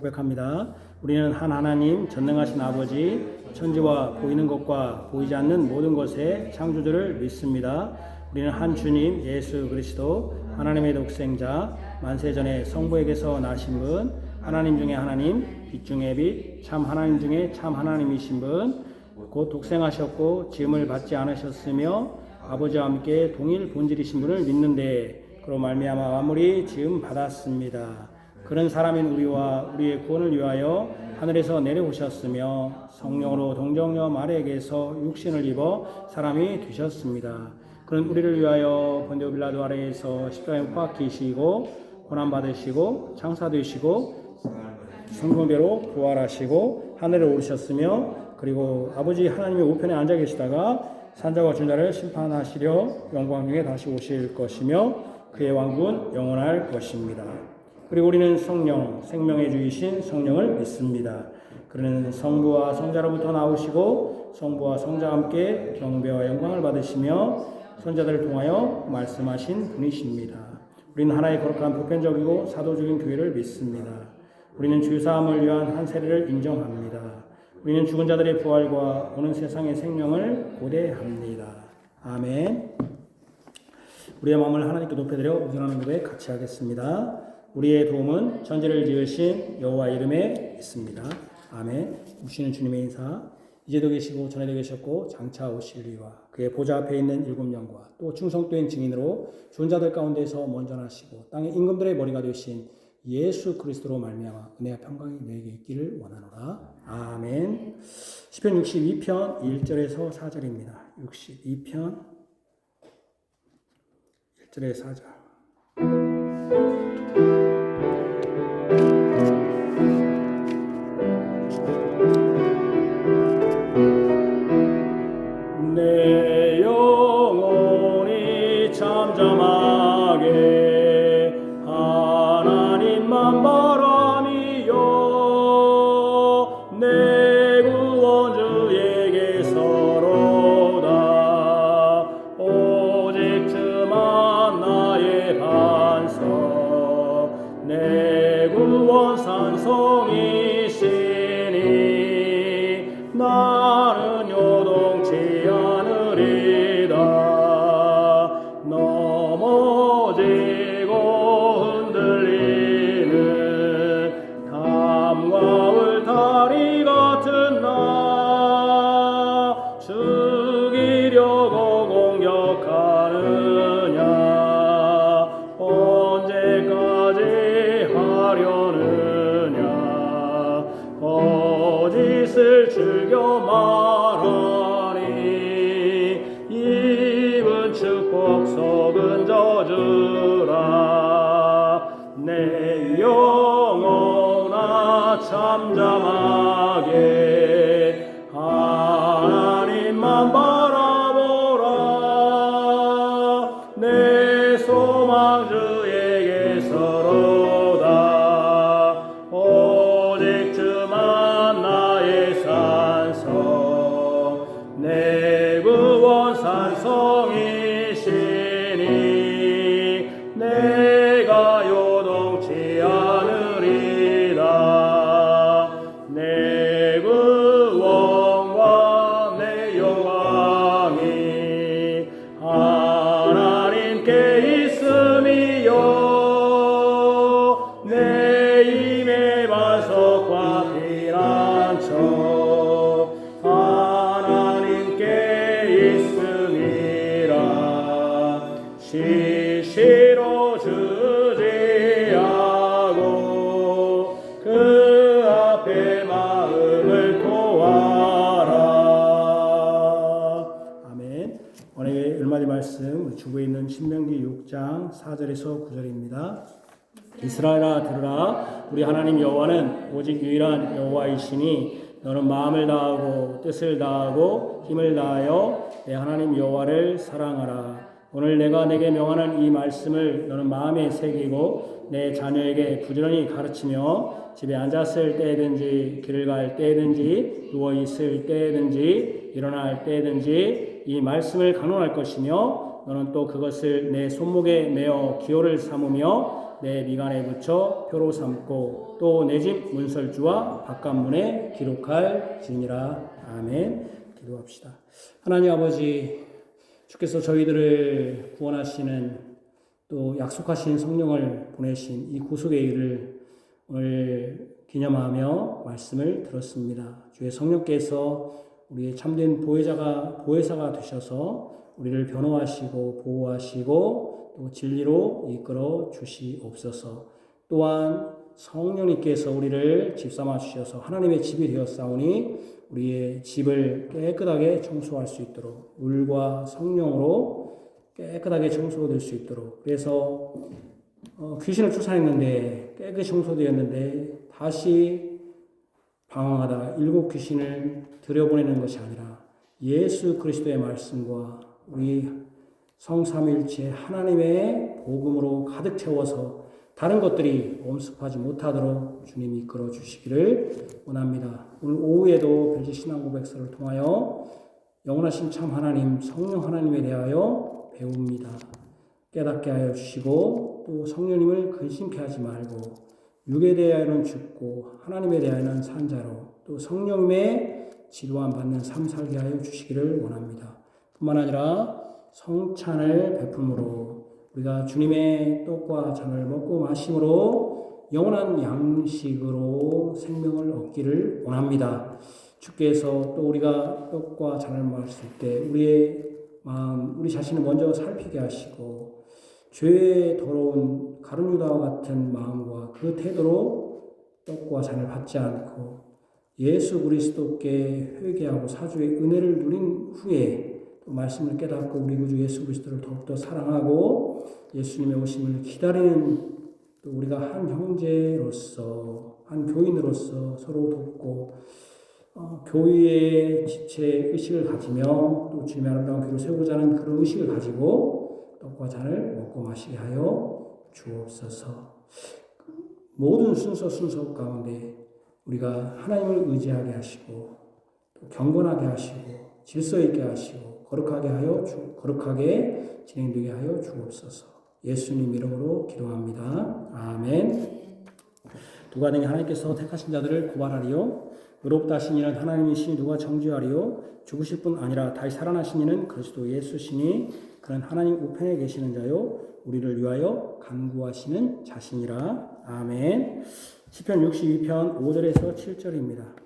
고백합니다. 우리는 한 하나님 전능하신 아버지, 천지와 보이는 것과 보이지 않는 모든 것의 창조주를 믿습니다. 우리는 한 주님 예수 그리스도 하나님의 독생자, 만세전에 성부에게서 나신 분, 하나님 중에 하나님, 빛 중에 빛, 참 하나님 중에 참 하나님이신 분, 곧 독생하셨고 지음을 받지 않으셨으며 아버지와 함께 동일 본질이신 분을 믿는데, 그로 말미암아 만물이 지음 받았습니다. 그런 사람인 우리와 우리의 구원을 위하여 하늘에서 내려오셨으며 성령으로 동정녀 마리아에게서 육신을 입어 사람이 되셨습니다. 그는 우리를 위하여 본디오 빌라도 아래에서 십자가에 못 박히시고 고난 받으시고 장사되시고 성령대로 부활하시고 하늘에 오르셨으며, 그리고 아버지 하나님의 우편에 앉아 계시다가 산자와 준자를 심판하시려 영광 중에 다시 오실 것이며 그의 왕국은 영원할 것입니다. 그리고 우리는 성령, 생명의 주이신 성령을 믿습니다. 그는 성부와 성자로부터 나오시고 성부와 성자와 함께 경배와 영광을 받으시며 선자들을 통하여 말씀하신 분이십니다. 우리는 하나의 거룩한 보편적이고 사도적인 교회를 믿습니다. 우리는 주사함을 위한 한 세례를 인정합니다. 우리는 죽은 자들의 부활과 오는 세상의 생명을 고대합니다. 아멘. 우리의 마음을 하나님께 높여드려 우선하는 고백 같이 하겠습니다. 우리의 도움은 천지를 지으신 여호와 이름에 있습니다. 아멘. 오시는 주님의 인사, 이제도 계시고 전에도 계셨고 장차 오실 이와 그의 보좌 앞에 있는 일곱 영과 또 충성된 증인으로 죽은 자들 가운데서 먼저 나시고 땅의 임금들의 머리가 되신 예수 그리스도로 말미암아 은혜와 평강이 너에게 있기를 원하노라. 아멘. 시편 62편 1절에서 4절입니다. 62편 1절에서 4절. 내 영혼이 잠잠하게 하나님만 바라미요 내 구원주에게서로다 오직 주만 나의 반석 내 구원 산성이시니 나는 요동치 않으리다. 넘어지고 흔들리는 담과 울타리 같은 나 죽이려고 공격하느냐 언제까지 하려느냐 거짓을 즐겨 말하니 입은 축복 속은 저주라. 내 영혼아 잠잠하게 하나님만 바라보라. 내 소망 주에게서로다 오직 주만 나의 산성 내 구원 산성이시니 내가 요동치 않으리다. 내 구원과 내 영광이 하나님께 있음이요 내 힘의 반석과 피난처 하나님께 있음이라. 시시로 주지하고 그 앞에 마음을 토하라. 아멘. 오늘의 얼마지 말씀 주부에 있는 신명기 6장 4절에서 9절입니다. 이스라엘아 들으라. 우리 하나님 여호와는 오직 유일한 여호와이시니 너는 마음을 다하고 뜻을 다하고 힘을 다하여 내 하나님 여호와를 사랑하라. 오늘 내가 내게 명하는 이 말씀을 너는 마음에 새기고 내 자녀에게 부지런히 가르치며 집에 앉았을 때든지 길을 갈 때든지 누워있을 때든지 일어날 때든지 이 말씀을 강론할 것이며 너는 또 그것을 내 손목에 메어 기호를 삼으며 내 미간에 붙여 표로 삼고 또 내 집 문설주와 바깥문에 기록할지니라. 아멘. 기도합시다. 하나님 아버지, 주께서 저희들을 구원하시는 또 약속하신 성령을 보내신 이 구속의 일을 오늘 기념하며 말씀을 들었습니다. 주의 성령께서 우리의 참된 보혜사가 되셔서 우리를 변호하시고 보호하시고 또 진리로 이끌어 주시옵소서. 또한 성령님께서 우리를 집 삼아 주셔서 하나님의 집이 되었사오니 우리의 집을 깨끗하게 청소할 수 있도록 물과 성령으로 깨끗하게 청소될 수 있도록, 그래서 귀신을 쫓아냈는데 깨끗이 청소되었는데 다시 방황하다가 7 귀신을 들여보내는 것이 아니라 예수 그리스도의 말씀과 우리 성삼일체 하나님의 복음으로 가득 채워서 다른 것들이 엄습하지 못하도록 주님이 이끌어 주시기를 원합니다. 오늘 오후에도 별지 신앙 고백서를 통하여 영원하신 참 하나님, 성령 하나님에 대하여 배웁니다. 깨닫게 하여 주시고 또 성령님을 근심케 하지 말고 육에 대하여는 죽고 하나님에 대하여는 산 자로 또 성령님의 지도함 받는 삶 살게 하여 주시기를 원합니다. 뿐만 아니라 성찬을 베품으로 우리가 주님의 떡과 잔을 먹고 마심으로 영원한 양식으로 생명을 얻기를 원합니다. 주께서 또 우리가 떡과 잔을 마실 때 우리의 마음, 우리 자신을 먼저 살피게 하시고 죄의 더러운 가룟 유다와 같은 마음과 그 태도로 떡과 잔을 받지 않고 예수 그리스도께 회개하고 사주의 은혜를 누린 후에 또 말씀을 깨닫고 우리 구주 예수 그리스도를 더욱더 사랑하고 예수님의 오심을 기다리는 또 우리가 한 형제로서 한 교인으로서 서로 돕고 교회의 지체 의식을 가지며 또 주님의 아름다운 교회를 세우고자 하는 그런 의식을 가지고 떡과 잔을 먹고 마시게 하여 주옵소서. 모든 순서 가운데 우리가 하나님을 의지하게 하시고 또 경건하게 하시고 질서 있게 하시고 거룩하게 진행되게 하여 주옵소서. 예수님 이름으로 기도합니다. 아멘. 누가 능히 하나님께서 택하신 자들을 고발하리요 의롭다 하신 이는 하나님이시니 누가 정죄하리요 죽으실 뿐 아니라 다시 살아나신 이는 그리스도 예수시니 그는 하나님 우편에 계시는 자요 우리를 위하여 간구하시는 자신이라. 아멘. 시편 62편 5절에서 7절입니다.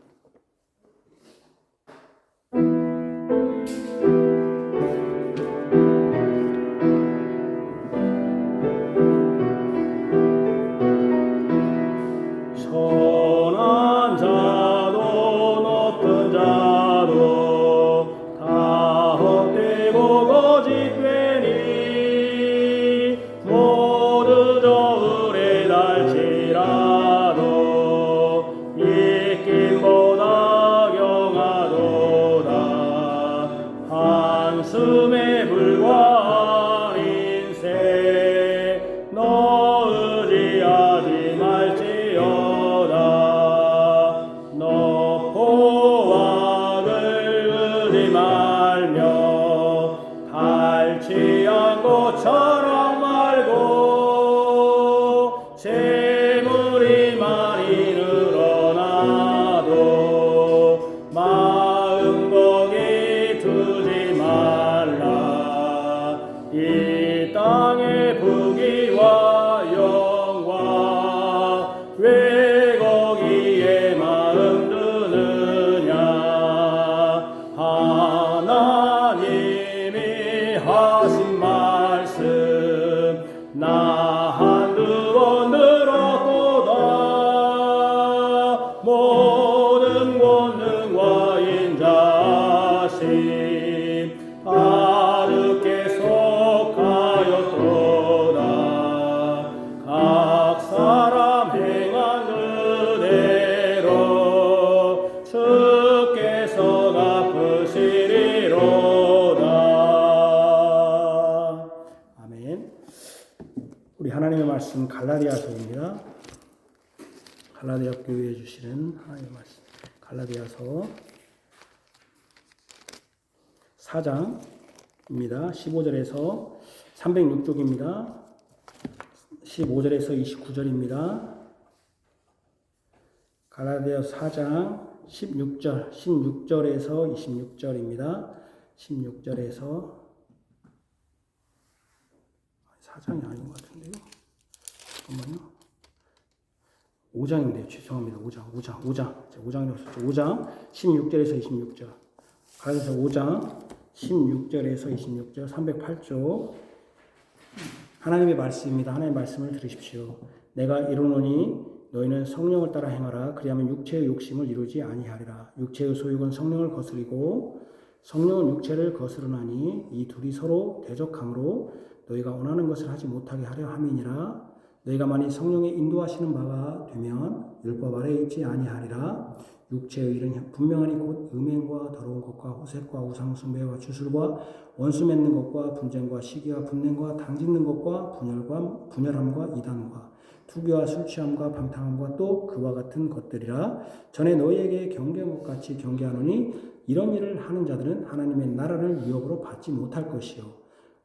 우리 하나님의 말씀 갈라디아서입니다. 갈라디아 교회에 주시는 하나님의 말씀 갈라디아서 4장입니다. 15절에서 306쪽입니다. 15절에서 29절입니다. 갈라디아서 4장 16절에서 26절입니다. 16절에서 4장이 아닌 것 같은데요. 잠깐만요. 5장인데요. 죄송합니다. 5장이었었죠. 5장 16절에서 26절. 갈라디아서 5장 16절에서 26절 308조. 하나님의 말씀입니다. 하나님의 말씀을 들으십시오. 내가 이르노니 너희는 성령을 따라 행하라. 그리하면 육체의 욕심을 이루지 아니하리라. 육체의 소욕은 성령을 거스리고 성령은 육체를 거스르나니 이 둘이 서로 대적하므로 너희가 원하는 것을 하지 못하게 하려 함이니라. 너희가 만일 성령의 인도하시는 바가 되면 율법 아래에 있지 아니하리라. 육체의 일은 분명하니 곧 음행과 더러운 것과 호색과 우상숭배와 주술과 원수 맺는 것과 분쟁과 시기와 분냄과 당짓는 것과 분열함과 이단과 투기와 술취함과 방탕함과 또 그와 같은 것들이라. 전에 너희에게 경계한 것 같이 경계하노니 이런 일을 하는 자들은 하나님의 나라를 유업으로 받지 못할 것이요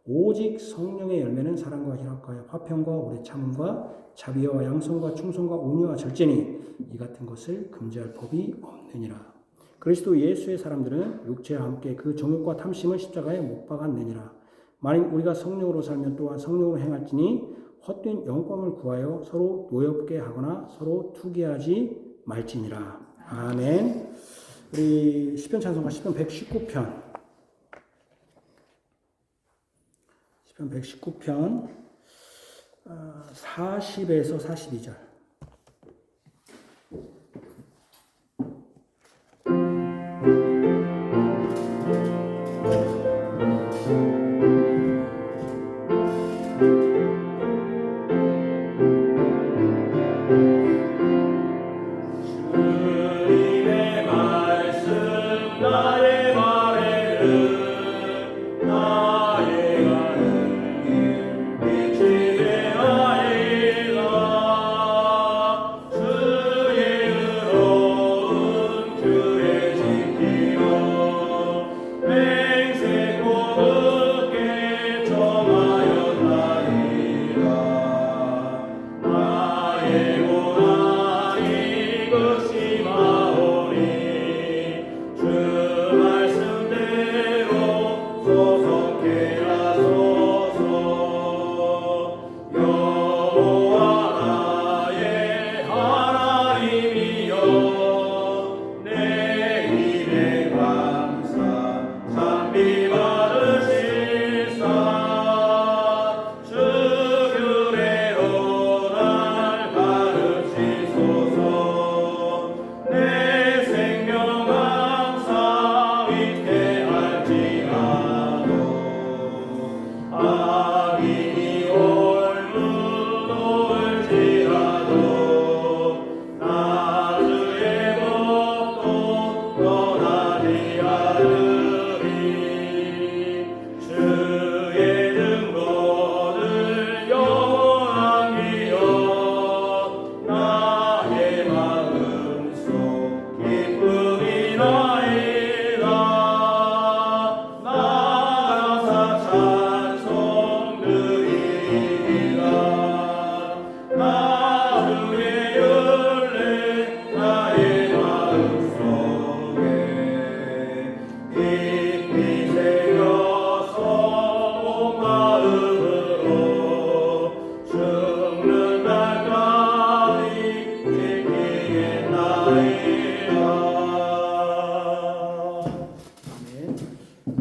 오직 성령의 열매는 사랑과 희락과 화평과 오래 참음과 자비와 양성과 충성과 온유와 절제니 이 같은 것을 금지할 법이 없느니라. 그리스도 예수의 사람들은 육체와 함께 그 정욕과 탐심을 십자가에 못 박았느니라. 만일 우리가 성령으로 살면 또한 성령으로 행할지니 헛된 영광을 구하여 서로 노엽게 하거나 서로 투기하지 말지니라. 아멘. 우리 시편 찬송가 시편 119편 119편 40에서 42절.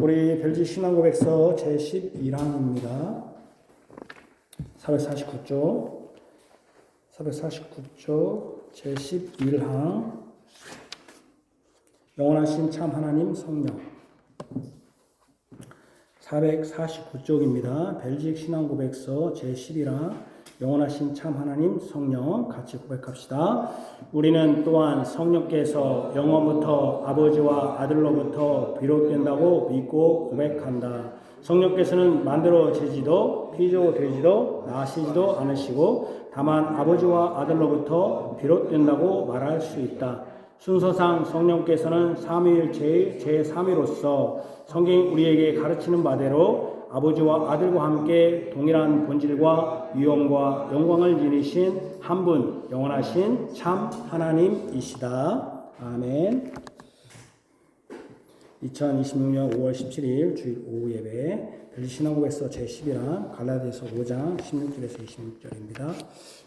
우리 별지 신앙고백서 제11항입니다. 449쪽 제11항 영원하신 참 하나님 성령 449쪽입니다. 벨직 신앙고백서 제11항 영원하신 참 하나님 성령 같이 고백합시다. 우리는 또한 성령께서 영원부터 아버지와 아들로부터 비롯된다고 믿고 고백한다. 성령께서는 만들어지지도 피조되지도 나시지도 않으시고 다만 아버지와 아들로부터 비롯된다고 말할 수 있다. 순서상 성령께서는 삼위일체의 제3위로서 성경이 우리에게 가르치는 바대로 아버지와 아들과 함께 동일한 본질과 위엄과 영광을 지니신 한 분, 영원하신 참 하나님이시다. 아멘. 2026년 5월 17일 주일 오후 예배 신앙고백서 제11강 갈라디아서 5장 16절에서 26절입니다.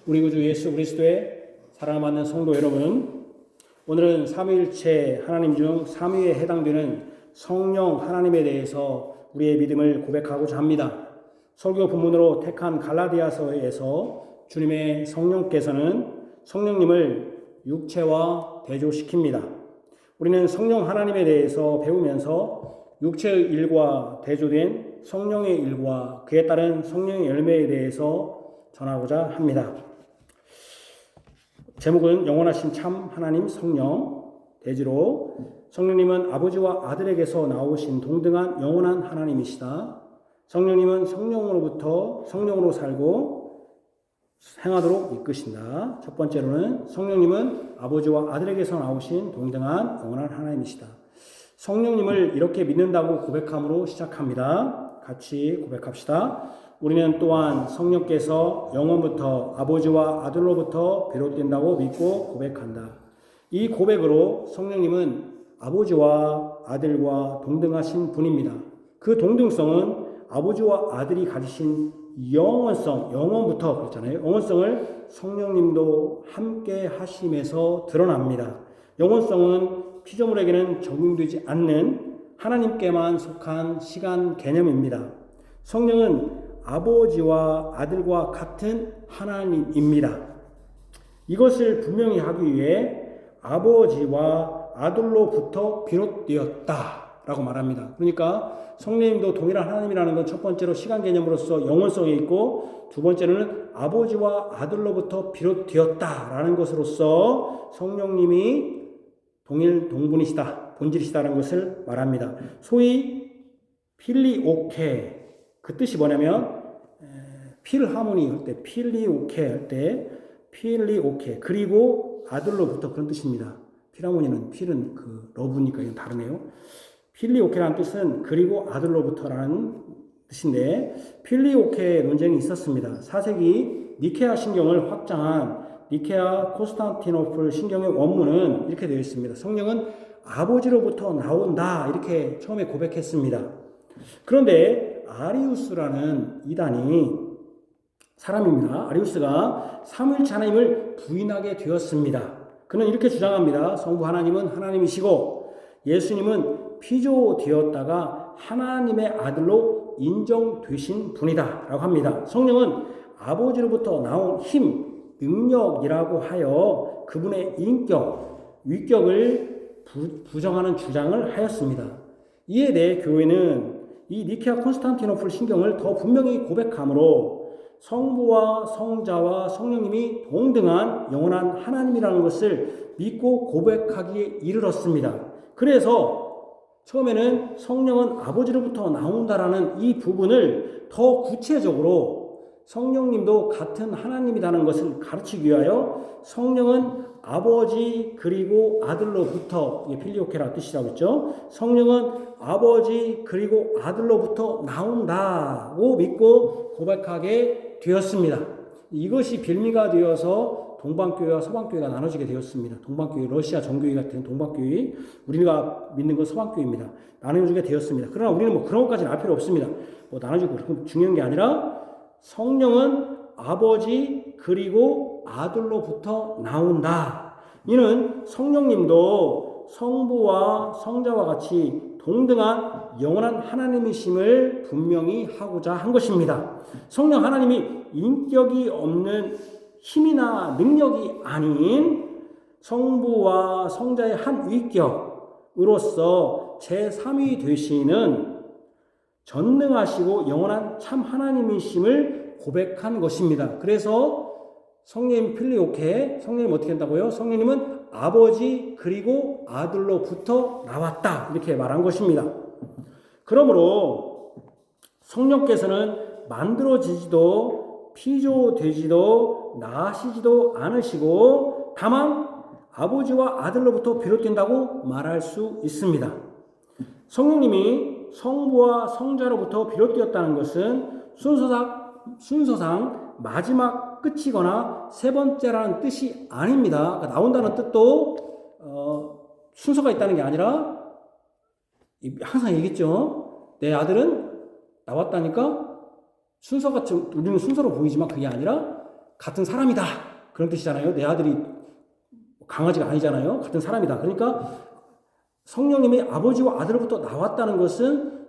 우리 구주 예수 그리스도의 사랑받는 성도 여러분, 오늘은 삼위일체 하나님 중 3위에 해당되는 성령 하나님에 대해서 우리의 믿음을 고백하고자 합니다. 설교 본문으로 택한 갈라디아서에서 주님의 성령께서는 성령님을 육체와 대조시킵니다. 우리는 성령 하나님에 대해서 배우면서 육체의 일과 대조된 성령의 일과 그에 따른 성령의 열매에 대해서 전하고자 합니다. 제목은 영원하신 참 하나님 성령, 대지로 성령님은 아버지와 아들에게서 나오신 동등한 영원한 하나님이시다. 성령님은 성령으로부터 성령으로 살고 행하도록 이끄신다. 첫 번째로는 성령님은 아버지와 아들에게서 나오신 동등한 영원한 하나님이시다. 성령님을 이렇게 믿는다고 고백함으로 시작합니다. 같이 고백합시다. 우리는 또한 성령께서 영원부터 아버지와 아들로부터 비롯된다고 믿고 고백한다. 이 고백으로 성령님은 아버지와 아들과 동등하신 분입니다. 그 동등성은 아버지와 아들이 가지신 영원성, 영원부터 그랬잖아요. 영원성을 성령님도 함께 하심에서 드러납니다. 영원성은 피조물에게는 적용되지 않는 하나님께만 속한 시간 개념입니다. 성령은 아버지와 아들과 같은 하나님입니다. 이것을 분명히 하기 위해 아버지와 아들로부터 비롯되었다라고 말합니다. 그러니까 성령님도 동일한 하나님이라는 건 첫 번째로 시간 개념으로서 영원성에 있고, 두 번째로는 아버지와 아들로부터 비롯되었다라는 것으로서 성령님이 동일 동분이시다, 본질이시다는 것을 말합니다. 소위 필리오케, 그 뜻이 뭐냐면 필하모니 할 때 필리오케 할 때 필리오케 그리고 아들로부터 그런 뜻입니다. 필하모니는 필은 그 러브니까 이건 다르네요. 필리오케라는 뜻은 그리고 아들로부터라는 뜻인데, 필리오케 논쟁이 있었습니다. 4세기 니케아 신경을 확장한 니케아 콘스탄티노플 신경의 원문은 이렇게 되어 있습니다. 성령은 아버지로부터 나온다, 이렇게 처음에 고백했습니다. 그런데 아리우스라는 이단이 사람입니다. 아리우스가 삼위일체 하나님을 부인하게 되었습니다. 그는 이렇게 주장합니다. 성부 하나님은 하나님이시고 예수님은 피조되었다가 하나님의 아들로 인정되신 분이다 라고 합니다. 성령은 아버지로부터 나온 힘, 능력이라고 하여 그분의 인격, 위격을 부정하는 주장을 하였습니다. 이에 대해 교회는 이 니케아 콘스탄티노플 신경을 더 분명히 고백하므로 성부와 성자와 성령님이 동등한 영원한 하나님이라는 것을 믿고 고백하기에 이르렀습니다. 그래서 처음에는 성령은 아버지로부터 나온다라는 이 부분을 더 구체적으로 성령님도 같은 하나님이라는 것을 가르치기 위하여 성령은 아버지 그리고 아들로부터, 이게 필리오케라는 뜻이라고 했죠. 성령은 아버지 그리고 아들로부터 나온다고 믿고 고백하게 되었습니다. 이것이 빌미가 되어서 동방교회와 서방교회가 나눠지게 되었습니다. 동방교회, 러시아 정교회 같은 동방교회, 우리가 믿는 건 서방교회입니다. 나눠지게 되었습니다. 그러나 우리는 뭐 그런 것까지는 알 필요 없습니다. 뭐 나눠지고 그렇게 중요한 게 아니라 성령은 아버지 그리고 아들로부터 나온다. 이는 성령님도 성부와 성자와 같이 동등한 영원한 하나님이심을 분명히 하고자 한 것입니다. 성령 하나님이 인격이 없는 힘이나 능력이 아닌 성부와 성자의 한 위격으로서 제3위 되시는 전능하시고 영원한 참 하나님이심을 고백한 것입니다. 그래서 성령님 필리오케, 성령님 어떻게 한다고요? 성령님은 아버지 그리고 아들로부터 나왔다, 이렇게 말한 것입니다. 그러므로 성령께서는 만들어지지도 피조되지도 나시지도 않으시고 다만 아버지와 아들로부터 비롯된다고 말할 수 있습니다. 성령님이 성부와 성자로부터 비롯되었다는 것은 순서상 마지막 끝이거나 세 번째라는 뜻이 아닙니다. 그러니까 나온다는 뜻도 순서가 있다는 게 아니라 항상 얘기했죠. 내 아들은 나왔다니까 순서가 우리는 순서로 보이지만 그게 아니라 같은 사람이다. 그런 뜻이잖아요. 내 아들이 강아지가 아니잖아요. 같은 사람이다. 그러니까 성령님이 아버지와 아들로부터 나왔다는 것은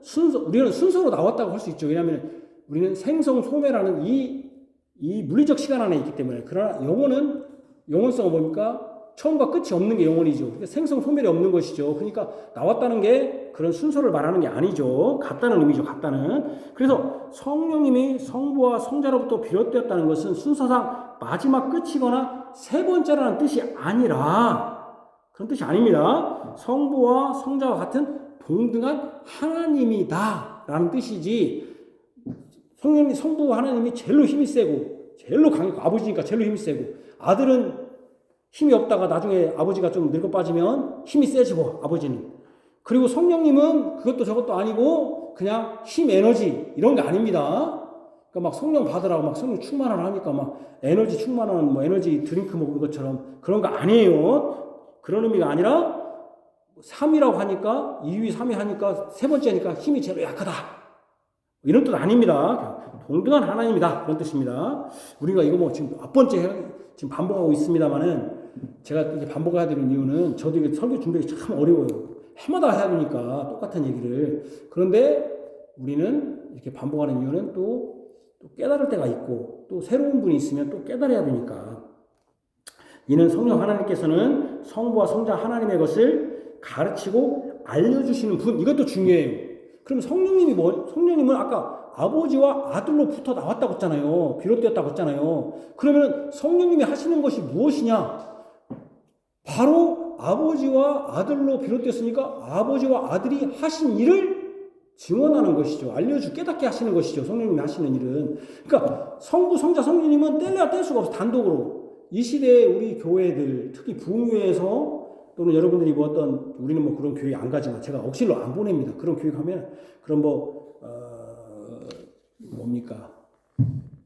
우리는 순서로 나왔다고 할 수 있죠. 왜냐하면 우리는 생성소멸하는 이 물리적 시간 안에 있기 때문에. 그러나 영혼성은 뭡니까? 처음과 끝이 없는 게 영혼이죠. 그러니까 생성소멸이 없는 것이죠. 그러니까 나왔다는 게 그런 순서를 말하는 게 아니죠. 같다는 의미죠. 같다는. 그래서 성령님이 성부와 성자로부터 비롯되었다는 것은 순서상 마지막 끝이거나 세 번째라는 뜻이 아니라 그런 뜻이 아닙니다. 성부와 성자와 같은 동등한 하나님이다라는 뜻이지. 성부와 하나님이 제일로 힘이 세고 제일로 강하고 아버지니까 제일로 힘이 세고 아들은 힘이 없다가 나중에 아버지가 좀 늙어 빠지면 힘이 세지고 아버지는. 그리고 성령님은 그것도 저것도 아니고 그냥 힘 에너지 이런 게 아닙니다. 그러니까 막 성령 받으라고 막 성령 충만을 하니까 막 에너지 충만하는 뭐 에너지 드링크 먹는 것처럼 그런 거 아니에요. 그런 의미가 아니라 3이라고 하니까 2위 3위 하니까 세 번째니까 힘이 제일 약하다. 이런 뜻 아닙니다. 동등한 하나님이다. 그런 뜻입니다. 우리가 이거 뭐 지금 몇 번째 지금 반복하고 있습니다만은 제가 이제 반복해야 되는 이유는 저도 이게 설교 준비가 참 어려워요. 해마다 해야 되니까 똑같은 얘기를. 그런데 우리는 이렇게 반복하는 이유는 또 깨달을 때가 있고 또 새로운 분이 있으면 또 깨달아야 되니까. 이는 성령 하나님께서는 성부와 성자 하나님의 것을 가르치고 알려주시는 분. 이것도 중요해요. 그럼 성령님은 아까 아버지와 아들로부터 나왔다고 했잖아요. 비롯되었다고 했잖아요. 그러면 성령님이 하시는 것이 무엇이냐? 바로 아버지와 아들로 비롯됐으니까 아버지와 아들이 하신 일을 증언하는 것이죠. 깨닫게 하시는 것이죠. 성령님이 하시는 일은. 그러니까 성부, 성자, 성령님은 뗄래야 뗄 수가 없어. 단독으로. 이 시대에 우리 교회들, 특히 부흥회에서 또는 여러분들이 우리는 뭐 그런 교회 안 가지만 제가 억지로 안 보냅니다. 그런 교회 가면 그런 뭡니까?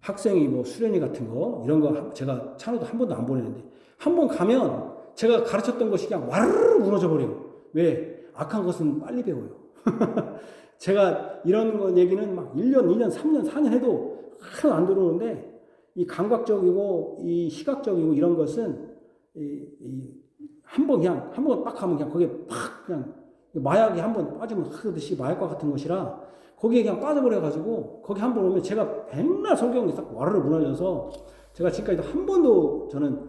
학생이 뭐 수련회 같은 거 이런 거 제가 찬호도 한 번도 안 보내는데 한 번 가면 제가 가르쳤던 것이 그냥 와르르 무너져 버려요. 왜? 악한 것은 빨리 배워요. 제가 이런 얘기는 막 1년, 2년, 3년, 4년 해도 하나도 안 들어오는데 이 감각적이고 이 시각적이고 이런 것은 한 번 빡 하면 그냥 거기에 팍 그냥 마약이 한 번 빠지면 흐르듯이 마약과 같은 것이라 거기에 그냥 빠져버려가지고 거기 한 번 오면 제가 맨날 성경이 싹 와르르 무너져서 제가 지금까지도 한 번도 저는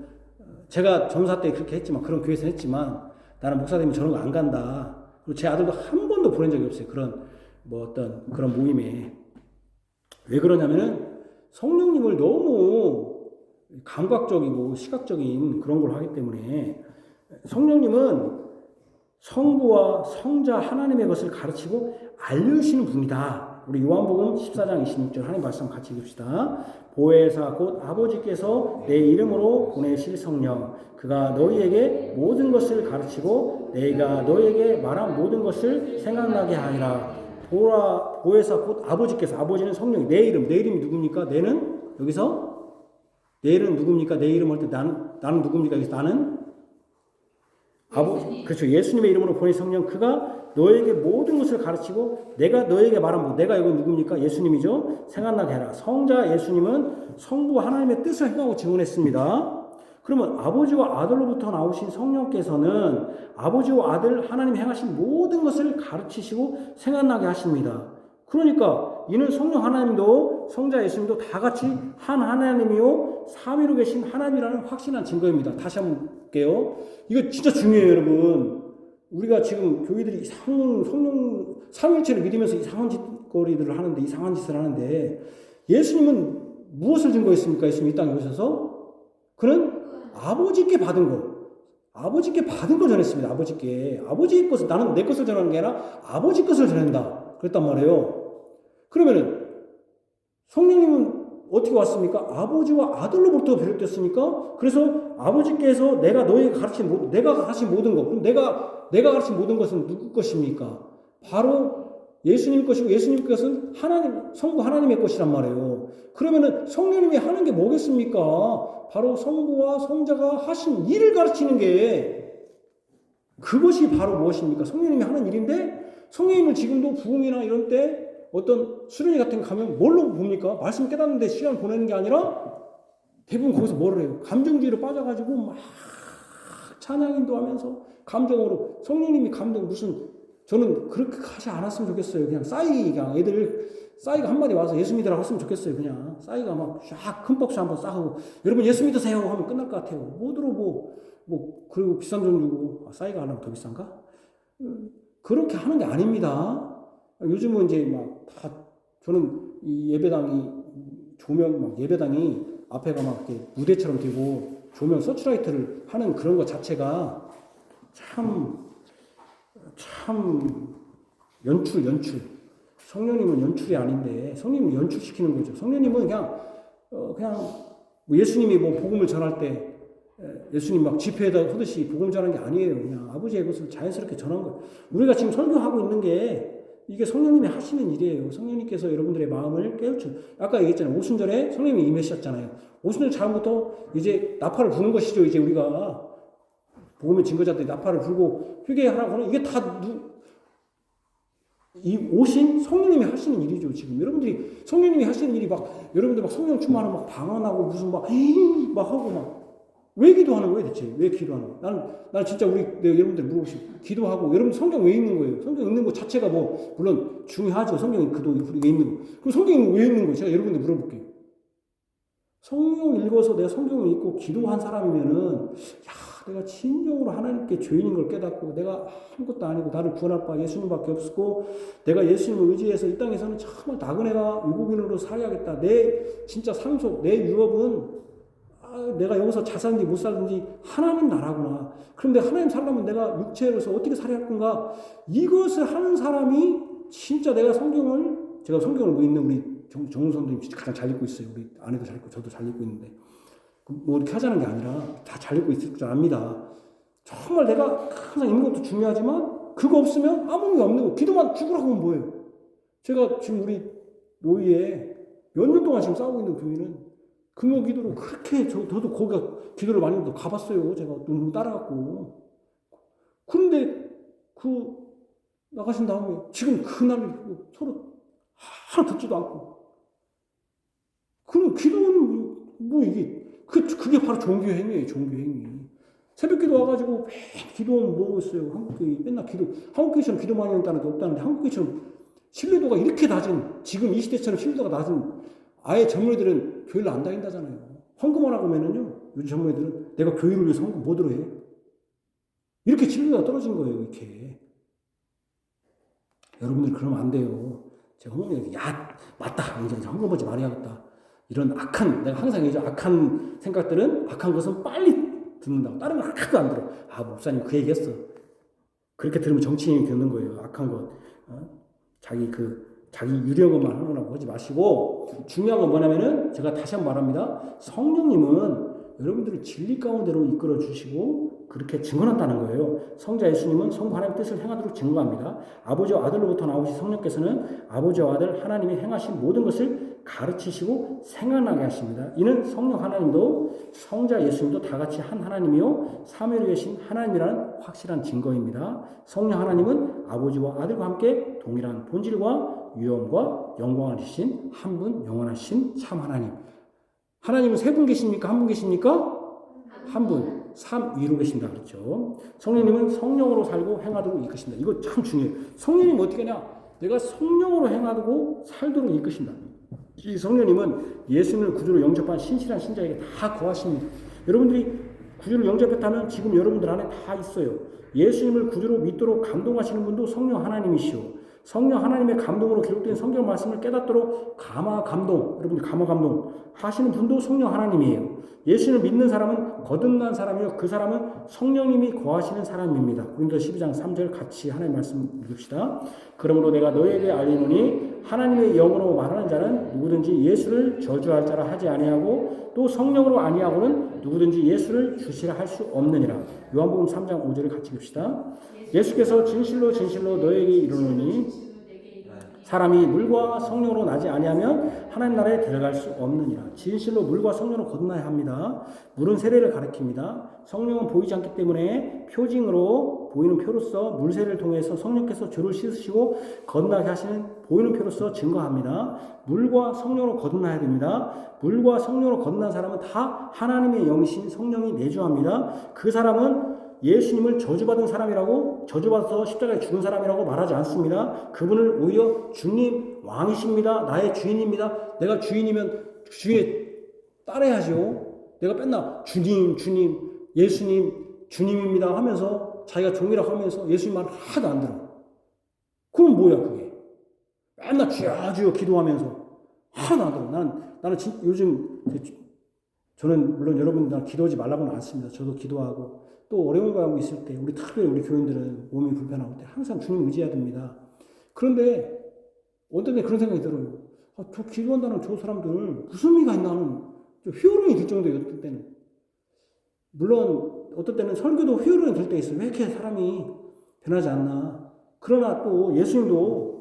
제가 전사 때 그렇게 했지만 그런 교회에서 했지만 나는 목사님이 저런 거 안 간다. 그리고 제 아들도 한 번도 보낸 적이 없어요. 그런 그런 모임에. 왜 그러냐면은 성령님을 너무 감각적이고 시각적인 그런 걸 하기 때문에 성령님은 성부와 성자 하나님의 것을 가르치고 알려주시는 분이다. 우리 요한복음 14장 26절 하나님 말씀 같이 읽읍시다. 보혜사 곧 아버지께서 내 이름으로 보내실 성령 그가 너희에게 모든 것을 가르치고 내가 너희에게 말한 모든 것을 생각나게 하리라. 보혜사 곧 아버지께서 아버지는 성령이 내 이름이 누굽니까? 내는 여기서 내 이름 누굽니까? 내 이름 할 때 나는 누굽니까? 여기서 나는 그렇죠. 예수님의 이름으로 보낸 성령 그가 너에게 모든 것을 가르치고 내가 너에게 말한 내가 이건 누굽니까? 예수님이죠. 생각나게 해라. 성자 예수님은 성부 하나님의 뜻을 행하고 증언했습니다. 그러면 아버지와 아들로부터 나오신 성령께서는 아버지와 아들 하나님이 행하신 모든 것을 가르치시고 생각나게 하십니다. 그러니까 이는 성령 하나님도 성자 예수님도 다 같이 한 하나님이요 삼위로 계신 하나님이라는 확신한 증거입니다. 다시 한번 볼게요. 이거 진짜 중요해요, 여러분. 우리가 지금 교회들이 성령 삼위일체를 믿으면서 이상한 짓거리들을 하는데 이상한 짓을 하는데 예수님은 무엇을 증거했습니까? 예수님이 이 땅에 오셔서 그는 아버지께 받은 거 전했습니다. 아버지의 것을 나는 내 것을 전하는 게 아니라 아버지 것을 전한다. 그랬단 말이에요. 그러면은 성령님은 어떻게 왔습니까? 아버지와 아들로부터 비롯됐으니까 그래서 아버지께서 내가 가르친 모든 것 그럼 내가 가르친 모든 것은 누구 것입니까? 바로 예수님 것이고 예수님 것은 하나님, 성부 하나님의 것이란 말이에요. 그러면은 성령님이 하는 게 뭐겠습니까? 바로 성부와 성자가 하신 일을 가르치는 게 그것이 바로 무엇입니까? 성령님이 하는 일인데 성령님을 지금도 부흥이나 이런 때 어떤 수련회 같은 거 가면 뭘로 봅니까? 말씀 깨닫는데 시간 보내는 게 아니라 대부분 거기서 뭐를 해요? 감정주의로 빠져가지고 막 찬양인도 하면서 감정으로 성령님이 감동 무슨 저는 그렇게 하지 않았으면 좋겠어요. 그냥 싸이가 애들 싸이가 한마디 와서 예수 믿으라고 했으면 좋겠어요. 그냥 싸이가 막 쫙 큰 박수 한번 싸고 여러분 예수 믿으세요 하면 끝날 것 같아요. 뭐 들어 뭐 그리고 비싼 돈 주고 싸이가 안 하면 더 비싼가? 그렇게 하는 게 아닙니다. 요즘은 이제 막 다 저는 이 예배당이 조명 막 예배당이 앞에가 막 이렇게 무대처럼 되고 조명 서치라이트를 하는 그런 것 자체가 참 연출. 성령님은 연출이 아닌데 성령님은 연출시키는 거죠. 성령님은 그냥 뭐 예수님이 뭐 복음을 전할 때 예수님 막 집회에다 하듯이 복음 전하는 게 아니에요. 그냥 아버지의 것을 자연스럽게 전한 거예요. 우리가 지금 설교하고 있는 게 이게 성령님이 하시는 일이에요. 성령님께서 여러분들의 마음을 깨우쳐. 아까 얘기했잖아요. 오순절에 성령님이 임하셨잖아요. 오순절 다음부터 이제 나팔을 부는 것이죠. 이제 우리가 복음의 증거자들이 나팔을 불고 회개하라고 하는 이게 다 이 오신 성령님이 하시는 일이죠. 지금 여러분들이 성령님이 하시는 일이 막 여러분들 막 성령 충만하고 막 방언하고 무슨 막 하고 막 왜 기도하는 거예요 대체? 왜 기도하는 거예요? 나는 진짜 여러분들 물어보시고 기도하고 여러분 성경 왜 읽는 거예요? 성경 읽는 것 자체가 뭐 물론 중요하죠. 성경이 왜 읽는 거? 그럼 성경이 왜 읽는 거예요? 제가 여러분들 물어볼게요. 성경 읽어서 내가 성경을 읽고 기도한 사람이면은 내가 진정으로 하나님께 죄인인 걸 깨닫고 내가 아무것도 아니고 나를 구원할 바 예수님밖에 없고 내가 예수님을 의지해서 이 땅에서는 정말 나그네가 유국인으로 살아야겠다. 내 진짜 상속, 내 유업은 내가 여기서 잘 살든지 못 살든지 하나님 나라구나. 그런데 하나님 살려면 내가 육체로서 어떻게 살아야 할 건가? 이것을 하는 사람이 진짜 제가 성경을 믿는 우리 정우 선생님 가장 잘 읽고 있어요. 우리 아내도 잘 읽고 저도 잘 읽고 있는데 뭐 이렇게 하자는 게 아니라 다 잘 읽고 있을 줄 압니다. 정말 내가 항상 읽는 것도 중요하지만 그거 없으면 아무 의미 없는 거. 기도만 죽으라고 하면 뭐예요? 제가 지금 우리 노예에 몇 년 동안 지금 싸우고 있는 교회는 금요 기도로 그렇게 저도 거기가 기도를 많이 가봤어요. 제가 눈 따라갔고. 그런데 나가신 다음에 지금 그날 서로 하나 듣지도 않고. 그럼 기도는 뭐 이게 그게 바로 종교 행위예요. 종교 행위. 새벽 기도 와가지고 기도는 뭐고 있어요. 한국교회 맨날 한국교회처럼 기도 많이 하는 나라도 없다는데 한국교회처럼 신뢰도가 이렇게 낮은 지금 이 시대처럼 신뢰도가 낮은 아예 젊은이들은 교회를 안 다닌다잖아요. 헌금하라고 하면은요. 요즘 젊은이들은 내가 교회를 위해서 헌금 뭐 들어해? 이렇게 신뢰도가 떨어진 거예요. 이렇게. 여러분들 그러면 안 돼요. 제가 헌금에 맞다. 이제 헌금 받지 말아야겠다. 이런 내가 항상 얘기하죠. 악한 생각들은 악한 것은 빨리 듣는다고. 다른 건 하나도 안 들어. 목사님 그 얘기했어. 그렇게 들으면 정치인이 듣는 거예요. 악한 것. 자기 유리한 것만 하려고 하지 마시고 중요한 건 뭐냐면은 제가 다시 한번 말합니다. 성령님은 여러분들을 진리 가운데로 이끌어 주시고 그렇게 증언한다는 거예요. 성자 예수님은 성부 하나님의 뜻을 행하도록 증거합니다. 아버지와 아들로부터 나오신 성령께서는 아버지와 아들 하나님이 행하신 모든 것을 가르치시고 생각나게 하십니다. 이는 성령 하나님도 성자 예수님도 다 같이 한 하나님이요 삼위로 계신 하나님이라는 확실한 증거입니다. 성령 하나님은 아버지와 아들과 함께 동일한 본질과 유형과 영광을 주신 한 분 영원하신 참 하나님. 하나님은 세 분 계십니까? 한 분 계십니까? 한 분. 삼위로 계신다 그랬죠. 성령님은 성령으로 살고 행하도록 이끄신다. 이거 참 중요해요. 성령님 어떻게 하냐? 내가 성령으로 행하고 살도록 이끄신다. 이 성령님은 예수님을 구주로 영접한 신실한 신자에게 다 거하십니다. 여러분들이 구주를 영접했다면 지금 여러분들 안에 다 있어요. 예수님을 구주로 믿도록 감동하시는 분도 성령 하나님이시오. 성령 하나님의 감동으로 기록된 성경 말씀을 깨닫도록 감화 감동, 여러분들 감화 감동 하시는 분도 성령 하나님이에요. 예수를 믿는 사람은 거듭난 사람이요 그 사람은 성령님이 거하시는 사람입니다. 고린도서 12장 3절 같이 하나님 말씀 읽읍시다. 그러므로 내가 너에게 알리노니 하나님의 영으로 말하는 자는 누구든지 예수를 저주할 자라 하지 아니하고 또 성령으로 아니하고는 누구든지 예수를 주시라 할 수 없느니라. 요한복음 3장 5절을 같이 읽읍시다. 예수께서 진실로 진실로 너에게 이르노니 사람이 물과 성령으로 나지 아니하면 하나님 나라에 들어갈 수 없느니라. 진실로 물과 성령으로 거듭나야 합니다. 물은 세례를 가리킵니다. 성령은 보이지 않기 때문에 표징으로 보이는 표로서 물 세례를 통해서 성령께서 죄를 씻으시고 거듭나게 하시는 보이는 표로서 증거합니다. 물과 성령으로 거듭나야 됩니다. 물과 성령으로 거듭난 사람은 다 하나님의 영이신 성령이 내주합니다. 그 사람은 예수님을 저주받은 사람이라고, 저주받아서 십자가에 죽은 사람이라고 말하지 않습니다. 그분을 오히려 주님, 왕이십니다. 나의 주인입니다. 내가 주인이면 주인에 따라야죠. 내가 맨날 주님, 예수님, 주님입니다 하면서 자기가 종이라고 하면서 예수님 말 하나도 안 들어. 그럼 뭐야 그게? 맨날 주여 기도하면서 하나도 안 들어. 나는 요즘 저는 물론 여러분 나 기도하지 말라고는 안 씁니다. 저도 기도하고 또 어려운 거 있을 때 특별히 우리 교인들은 몸이 불편할 때 항상 주님 의지해야 됩니다. 그런데 어떤 때 그런 생각이 들어요. 저 기도한다는 저 사람들 무슨 의미가 있나 하는 좀 회오름이 들 정도예요. 어떤 때는. 물론 어떤 때는 설교도 회오름이 들 때 있어요. 왜 이렇게 사람이 변하지 않나. 그러나 또 예수님도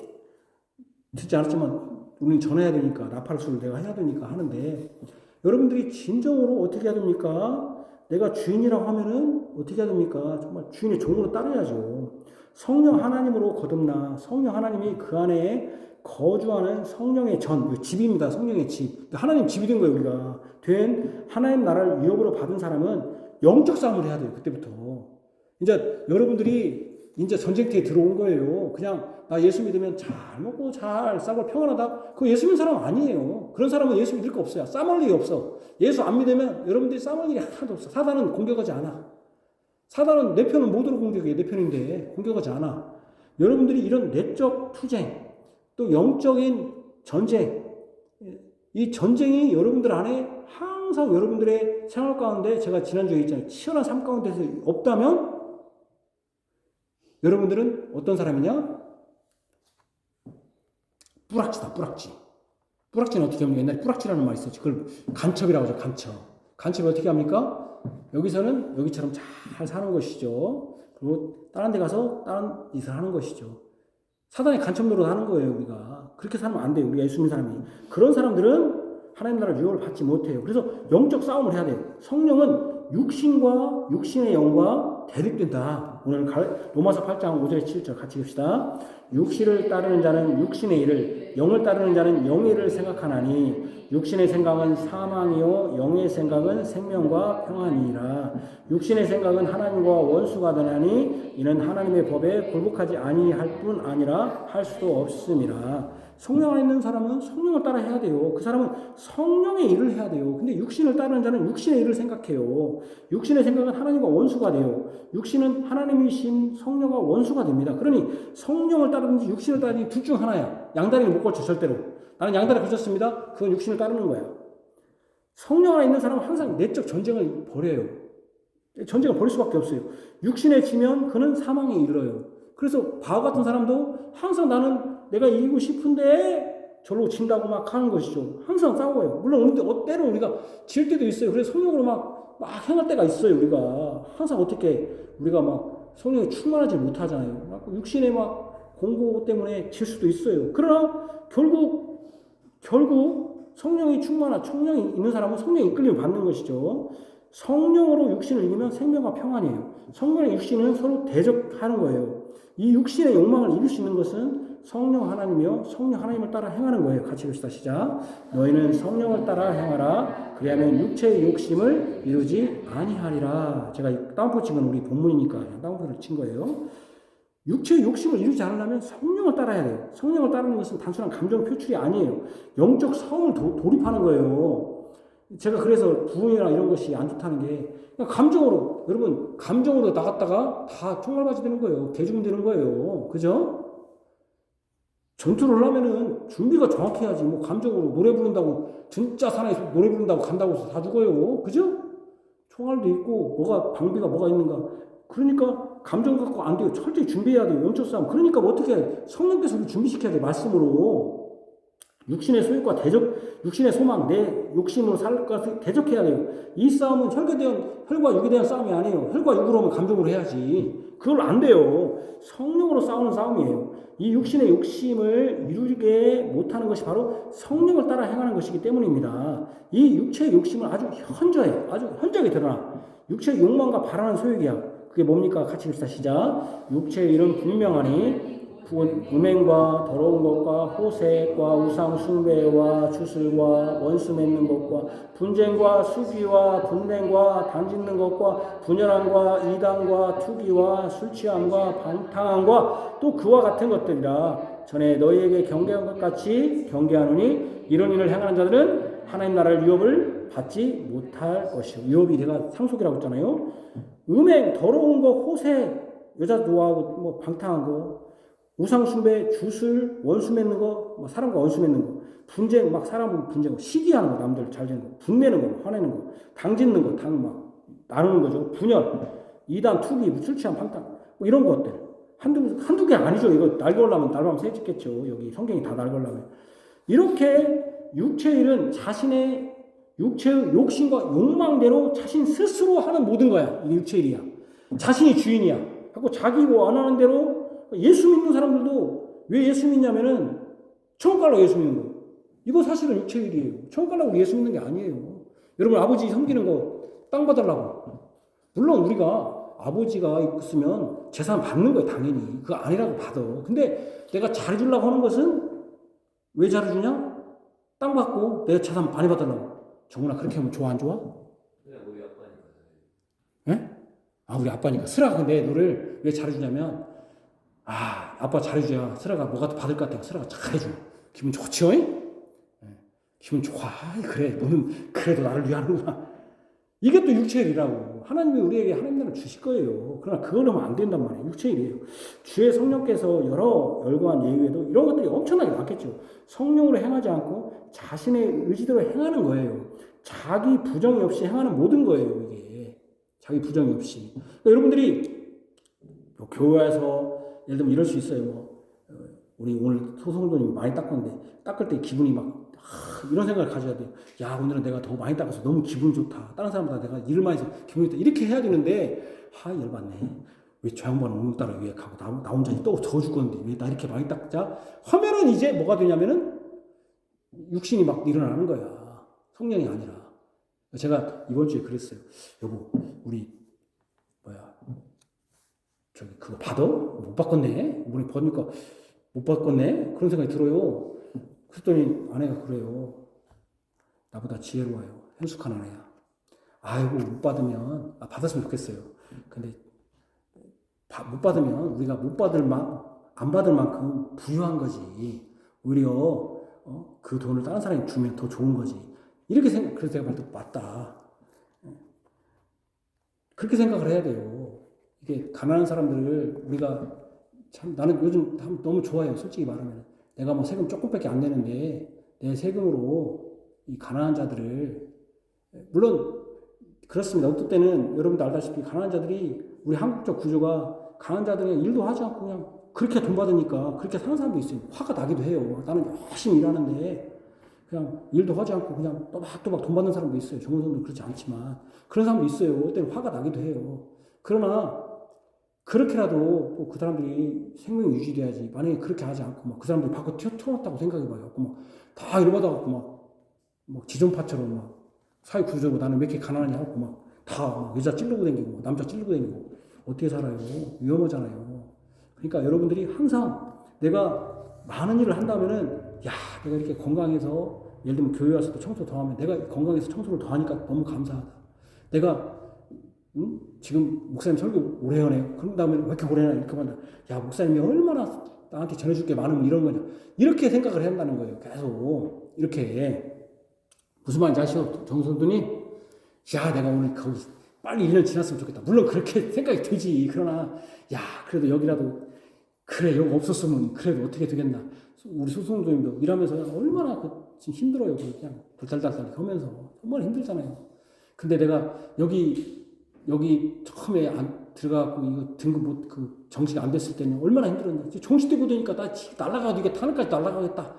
듣지 않았지만 우리는 전해야 되니까 나팔수를 내가 해야 되니까 하는데 여러분들이 진정으로 어떻게 해야 됩니까? 내가 주인이라고 하면은 어떻게 해야 됩니까? 정말 주인의 종으로 따라야죠. 성령 하나님으로 거듭나 성령 하나님이 그 안에 거주하는 성령의 집입니다. 성령의 집. 하나님 집이 된 거예요, 우리가. 된 하나님 나라를 유업으로 받은 사람은 영적 싸움을 해야 돼요, 그때부터. 이제 여러분들이 이제 전쟁터에 들어온 거예요. 그냥 나 예수 믿으면 잘 먹고 잘 싸고 평안하다. 그거 예수 믿는 사람은 아니에요. 그런 사람은 예수 믿을 거 없어요. 싸울 일이 없어. 예수 안 믿으면 여러분들이 싸울 일이 하나도 없어. 사단은 공격하지 않아. 사단은 내 편은 못 들어 공격해. 내 편인데 공격하지 않아. 여러분들이 이런 내적 투쟁, 또 영적인 전쟁, 이 전쟁이 여러분들 안에 항상 여러분들의 생활 가운데 제가 지난주에 있잖아요. 치열한 삶 가운데서 없다면 여러분들은 어떤 사람이냐? 뿌락지다, 뿌락지. 뿌락지는 어떻게 합니까? 옛날에 뿌락지라는 말이 있었지. 그걸 간첩이라고 하죠, 간첩. 간첩이 어떻게 합니까? 여기서는 여기처럼 잘 사는 것이죠. 그리고 다른 데 가서 다른 짓을 하는 것이죠. 사단의 간첩 노릇 하는 거예요, 우리가. 그렇게 살면 안 돼요, 우리가 예수 믿는 사람이. 그런 사람들은 하나님 나라 유업을 받지 못해요. 그래서 영적 싸움을 해야 돼요. 성령은 육신과 육신의 영과 대립된다. 오늘 로마서 8장 5절에 7절 같이 봅시다. 육신을 따르는 자는 육신의 일을, 영을 따르는 자는 영의 일을 생각하나니 육신의 생각은 사망이요 영의 생각은 생명과 평안이니라. 육신의 생각은 하나님과 원수가 되나니 이는 하나님의 법에 굴복하지 아니할 뿐 아니라 할 수도 없음이라. 성령 안에 있는 사람은 성령을 따라 해야 돼요. 그 사람은 성령의 일을 해야 돼요. 근데 육신을 따르는 자는 육신의 일을 생각해요. 육신의 생각은 하나님과 원수가 돼요. 육신은 하나님이신 성령과 원수가 됩니다. 그러니 성령을 따르든지 육신을 따르든지 둘 중 하나야. 양다리를 못 걸쳐 절대로. 나는 양다리 걸쳤습니다. 그건 육신을 따르는 거야. 성령 안에 있는 사람은 항상 내적 전쟁을 벌여요. 전쟁을 벌일 수밖에 없어요. 육신에 지면 그는 사망에 이르러요. 그래서 바울 같은 사람도 항상 나는 내가 이기고 싶은데 저로 진다고 막 하는 것이죠. 항상 싸워요. 물론 때로 우리가 질 때도 있어요. 그래서 성령으로 막 행할 때가 있어요. 우리가 항상 어떻게 우리가 막 성령에 충만하지 못하잖아요. 막 육신의 막 공고 때문에 질 수도 있어요. 그러나 결국 성령이 성령이 있는 사람은 성령의 이끌림을 받는 것이죠. 성령으로 육신을 이기면 생명과 평안이에요. 성령의 육신은 서로 대적하는 거예요. 이 육신의 욕망을 이길 수 있는 것은 성령 하나님이요 성령 하나님을 따라 행하는 거예요. 같이 봅시다. 시작. 너희는 성령을 따라 행하라. 그리하면 육체의 욕심을 이루지 아니하리라. 제가 다운포 친 건 우리 본문이니까 다운포를 친 거예요. 육체의 욕심을 이루지 않으려면 성령을 따라야 돼요. 성령을 따르는 것은 단순한 감정 표출이 아니에요. 영적 성을 돌입하는 거예요. 제가 그래서 부흥이나 이런 것이 안 좋다는 게 감정으로 여러분 감정으로 나갔다가 다 총알맞이 되는 거예요. 개죽음 되는 거예요. 그죠? 전투를 하려면은 준비가 정확해야지. 뭐 감정으로 노래 부른다고 진짜 사나이 노래 부른다고 간다고 해서 다 죽어요. 그죠? 총알도 있고 방비가 뭐가 있는가. 그러니까 감정 갖고 안 돼요. 철저히 준비해야 돼요. 영적 싸움. 그러니까 뭐 어떻게 해? 성령께서 우리 준비시켜야 돼. 말씀으로. 육신의 소욕과 육신의 소망, 내 욕심으로 살 것을 대적해야 돼요. 이 싸움은 혈과 육에 대한 싸움이 아니에요. 혈과 육으로 하면 감정으로 해야지. 그걸 안 돼요. 성령으로 싸우는 싸움이에요. 이 육신의 욕심을 이루게 못하는 것이 바로 성령을 따라 행하는 것이기 때문입니다. 이 육체의 욕심은 아주 현저하게 드러나. 육체의 욕망과 바라는 소욕이야. 그게 뭡니까? 같이 읽읍시다. 시작. 육체의 일은 분명하니 음행과 더러운 것과 호색과 우상 숭배와 주술과 원수 맺는 것과 분쟁과 수기와 분냉과 당짓는 것과 분열함과 이단과 투기와 술 취함과 방탕함과 또 그와 같은 것들이라. 전에 너희에게 경계한 것 같이 경계하노니 이런 일을 행하는 자들은 하나님 나라를 유업을 받지 못할 것이요. 유업이 내가 상속이라고 했잖아요. 음행, 더러운 거, 호색, 여자 좋아하고 뭐 방탕한 거, 우상 숭배, 주술, 원수 맺는 거, 뭐 사람과 원수 맺는 거, 분쟁, 막 사람 분쟁, 시기하는 거, 남들 잘 되는 거, 분내는 거, 화내는 거, 당짓는 거, 당 막 나누는 거죠. 분열, 이단, 투기, 술 취한 방탕, 뭐 이런 것들. 한두 개 아니죠. 이거 날 걸려면 날밤 새짓겠죠. 여기 성경이 다 날 걸려면. 이렇게 육체의 일은 자신의 육체의 욕심과 욕망대로 자신 스스로 하는 모든 거야. 이게 육체의 일이야. 자신이 주인이야. 하고 자기 뭐 안 하는 대로 예수 믿는 사람들도 왜 예수 믿냐면은 천국 가려고 예수 믿는 거. 이거 사실은 육체의 일이에요. 천국 가려고 예수 믿는 게 아니에요. 여러분 아버지 섬기는 거 땅 받으려고. 물론 우리가 아버지가 있으면 재산 받는 거예요. 당연히. 그거 아니라고 받아. 근데 내가 잘해주려고 하는 것은 왜 잘해주냐? 땅 받고 내가 재산 많이 받으려고. 정훈아 그렇게 하면 좋아 안 좋아? 우리 아빠니까. 예? 아 우리 아빠니까. 슬아 근데 너를 왜 잘해주냐면 아빠 잘해줘야 슬아가 뭐가 받을 것 같아. 슬아가 잘해줘. 기분 좋지요? 기분 좋아. 그래 너는 그래도 나를 위하는구나. 이게 또 육체의 일이라고. 하나님이 우리에게 하나님 나라를 주실 거예요. 그러나 그걸 하면 안 된단 말이에요. 육체의 일이에요. 주의 성령께서 여러 열거한 예외에도 이런 것들이 엄청나게 많겠죠. 성령으로 행하지 않고 자신의 의지대로 행하는 거예요. 자기 부정이 없이 행하는 모든 거예요. 이게 자기 부정이 없이. 그러니까 여러분들이 교회에서 예를 들면 이럴 수 있어요. 뭐 우리 오늘 소성도님 많이 닦았는데 닦을 때 기분이 막 이런 생각을 가져야 돼요. 야 오늘은 내가 더 많이 닦아서 너무 기분이 좋다. 다른 사람보다 내가 일을 많이 해서 기분이 좋다. 이렇게 해야 되는데 열받네. 왜 저 양반은 오늘따라 왜 가고 나 혼자 또 더 죽었는데 왜 나 이렇게 많이 닦자 하면은 이제 뭐가 되냐면은 육신이 막 일어나는 거야. 성령이 아니라. 제가 이번 주에 그랬어요. 여보 우리 저기 그거 받아? 못 바꿨네. 이번에 보니까 못 바꿨네. 그런 생각이 들어요. 그랬더니 아내가 그래요. 나보다 지혜로워요. 현숙한 아내야. 아이고 못 받으면 받았으면 좋겠어요. 근데 못 받으면 우리가 안 받을 만큼 부유한 거지. 오히려 그 돈을 다른 사람이 주면 더 좋은 거지. 이렇게 그래서 제가 말도 맞다. 그렇게 생각을 해야 돼요. 이게 가난한 사람들을 우리가 참 나는 요즘 너무 좋아해요. 솔직히 말하면 내가 뭐 세금 조금밖에 안 내는데 내 세금으로 이 가난한 자들을 물론 그렇습니다. 어떤 때는 여러분도 알다시피 가난한 자들이 우리 한국적 구조가 가난한 자들은 일도 하지 않고 그냥 그렇게 돈 받으니까 그렇게 사는 사람도 있어요. 화가 나기도 해요. 나는 열심히 일하는데 그냥 일도 하지 않고 그냥 또박또박 돈 받는 사람도 있어요. 좋은 사람도 그렇지 않지만 그런 사람도 있어요. 어떤 때는 화가 나기도 해요. 그러나 그렇게라도 그 사람들이 생명이 유지돼야지. 만약에 그렇게 하지 않고 막 그 사람들이 밖으로 튀어나왔다고 생각해봐요. 막다 이러다가 막 지존파처럼 막 사회 구조고 나는 왜 이렇게 가난하냐 하고 막 여자 찔르고 다니고 남자 찔르고 다니고 어떻게 살아요? 위험하잖아요. 그러니까 여러분들이 항상 내가 많은 일을 한다면은 내가 이렇게 건강해서 예를 들면 교회 와서도 청소 더 하면 내가 건강해서 청소를 더 하니까 너무 감사하다. 내가 지금 목사님 설교 오래 하네. 그런 다음에 왜 이렇게 오래 하냐 이렇게 하면 목사님이 얼마나 나한테 전해줄 게 많으면 이런 거냐. 이렇게 생각을 해야 한다는 거예요. 계속 이렇게 무슨 말인지 아시죠? 정선도님? 내가 오늘 거기 빨리 1년 지났으면 좋겠다. 물론 그렇게 생각이 들지. 그러나 그래도 여기라도 그래 여기 없었으면 그래도 어떻게 되겠나. 우리 소송도님도 일하면서 얼마나 지금 힘들어요. 그냥 돌달달달 하면서 정말 힘들잖아요. 근데 내가 여기 처음에 안 들어가고 이거 등급 정식 안 됐을 때는 얼마나 힘들었나. 정식 되고 되니까 나 날아가도 이게 하늘까지 날아가겠다.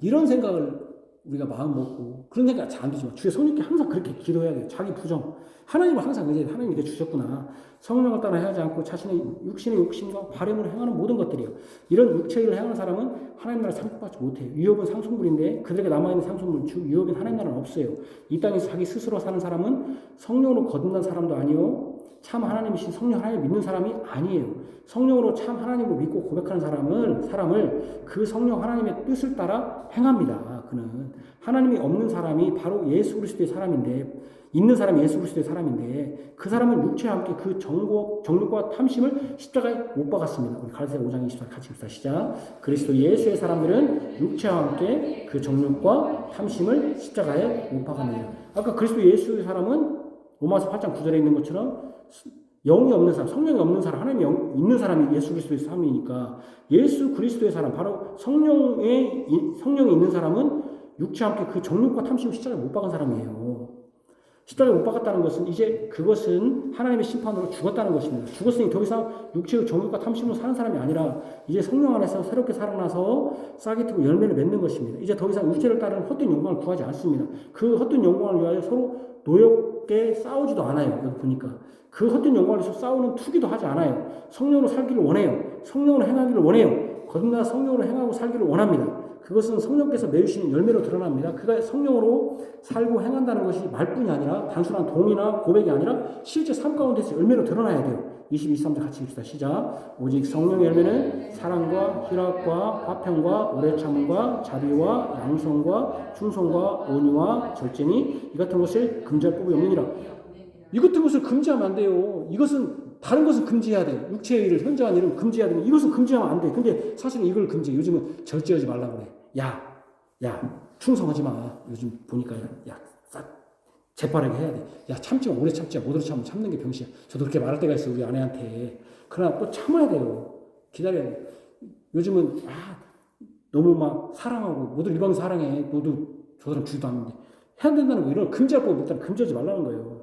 이런 생각을 우리가 마음 먹고 그런 생각 잘 안 들지만 주의 성령께 항상 그렇게 기도해야 돼요. 자기 부정. 하나님은 항상 이제 하나님 이게 주셨구나. 성령을 따라 하지 않고 자신의 육신의 욕심과 바램으로 행하는 모든 것들이요. 이런 육체의 일을 행하는 사람은 하나님 나라 상속받지 못해요. 유업은 상속물인데 그들에게 남아있는 상속물 주 유업인 하나님 나라는 없어요. 이 땅에서 자기 스스로 사는 사람은 성령으로 거듭난 사람도 아니요. 참 하나님이신 성령 하나님을 믿는 사람이 아니에요. 성령으로 참 하나님을 믿고 고백하는 사람을 그 성령 하나님의 뜻을 따라 행합니다. 그는 하나님이 없는 사람이 바로 예수 그리스도의 사람인데 있는 사람이 예수 그리스도의 사람인데 그 사람은 육체와 함께 그 정욕과 탐심을 십자가에 못 박았습니다. 우리 갈라디아 5장 24절 같이 읽읍시다. 시작. 그리스도 예수의 사람들은 육체와 함께 그 정욕과 탐심을 십자가에 못 박았느니라. 아까 그리스도 예수의 사람은 로마서 8장 9절에 있는 것처럼 영이 없는 사람, 성령이 없는 사람, 하나님이 있는 사람이 예수 그리스도의 사람이니까 예수 그리스도의 사람, 바로 성령이 있는 사람은 육체와 함께 그 정욕과 탐심을 십자가에 못 박은 사람이에요. 십자가에 못 박았다는 것은 이제 그것은 하나님의 심판으로 죽었다는 것입니다. 죽었으니 더 이상 육체의 정욕과 탐심으로 사는 사람이 아니라 이제 성령 안에서 새롭게 살아나서 싹이 트고 열매를 맺는 것입니다. 이제 더 이상 육체를 따르는 헛된 영광을 구하지 않습니다. 그 헛된 영광을 위하여 서로 노엽게 싸우지도 않아요. 여기 보니까 그 헛된 영광을 위해서 싸우는 투기도 하지 않아요. 성령으로 살기를 원해요. 성령으로 행하기를 원해요. 거듭나 성령으로 행하고 살기를 원합니다. 그것은 성령께서 내주시는 열매로 드러납니다. 그가 성령으로 살고 행한다는 것이 말뿐이 아니라 단순한 동의나 고백이 아니라 실제 삶 가운데서 열매로 드러나야 돼요. 22, 23절 같이 읽읍시다. 시작. 오직 성령의 열매는 사랑과 희락과 화평과 오래 참음과 자비와 양성과 충성과 온유와 절제니 이 같은 것을 금지할 법이 없느니라. 이 같은 것을 금지하면 안 돼요. 이것은 다른 것은 금지해야 돼. 육체의 일을 현저한 일은 금지해야 되는 이것은 금지하면 안 돼. 근데 사실은 이걸 금지해. 요즘은 절제하지 말라고 그래. 야, 충성하지 마. 요즘 보니까 싹 재빠르게 해야 돼. 야, 참지 마. 오래 참지 마. 못 오래 참으면 참는 게 병신이야. 저도 그렇게 말할 때가 있어. 우리 아내한테. 그러나 또 참아야 돼요. 기다려야 돼. 요즘은 너무 막 사랑하고 모두 일방 사랑해. 모두 저 사람 주지도 않는데 해야 된다는 거 이런 금지할 법이 일단 금지하지 말라는 거예요.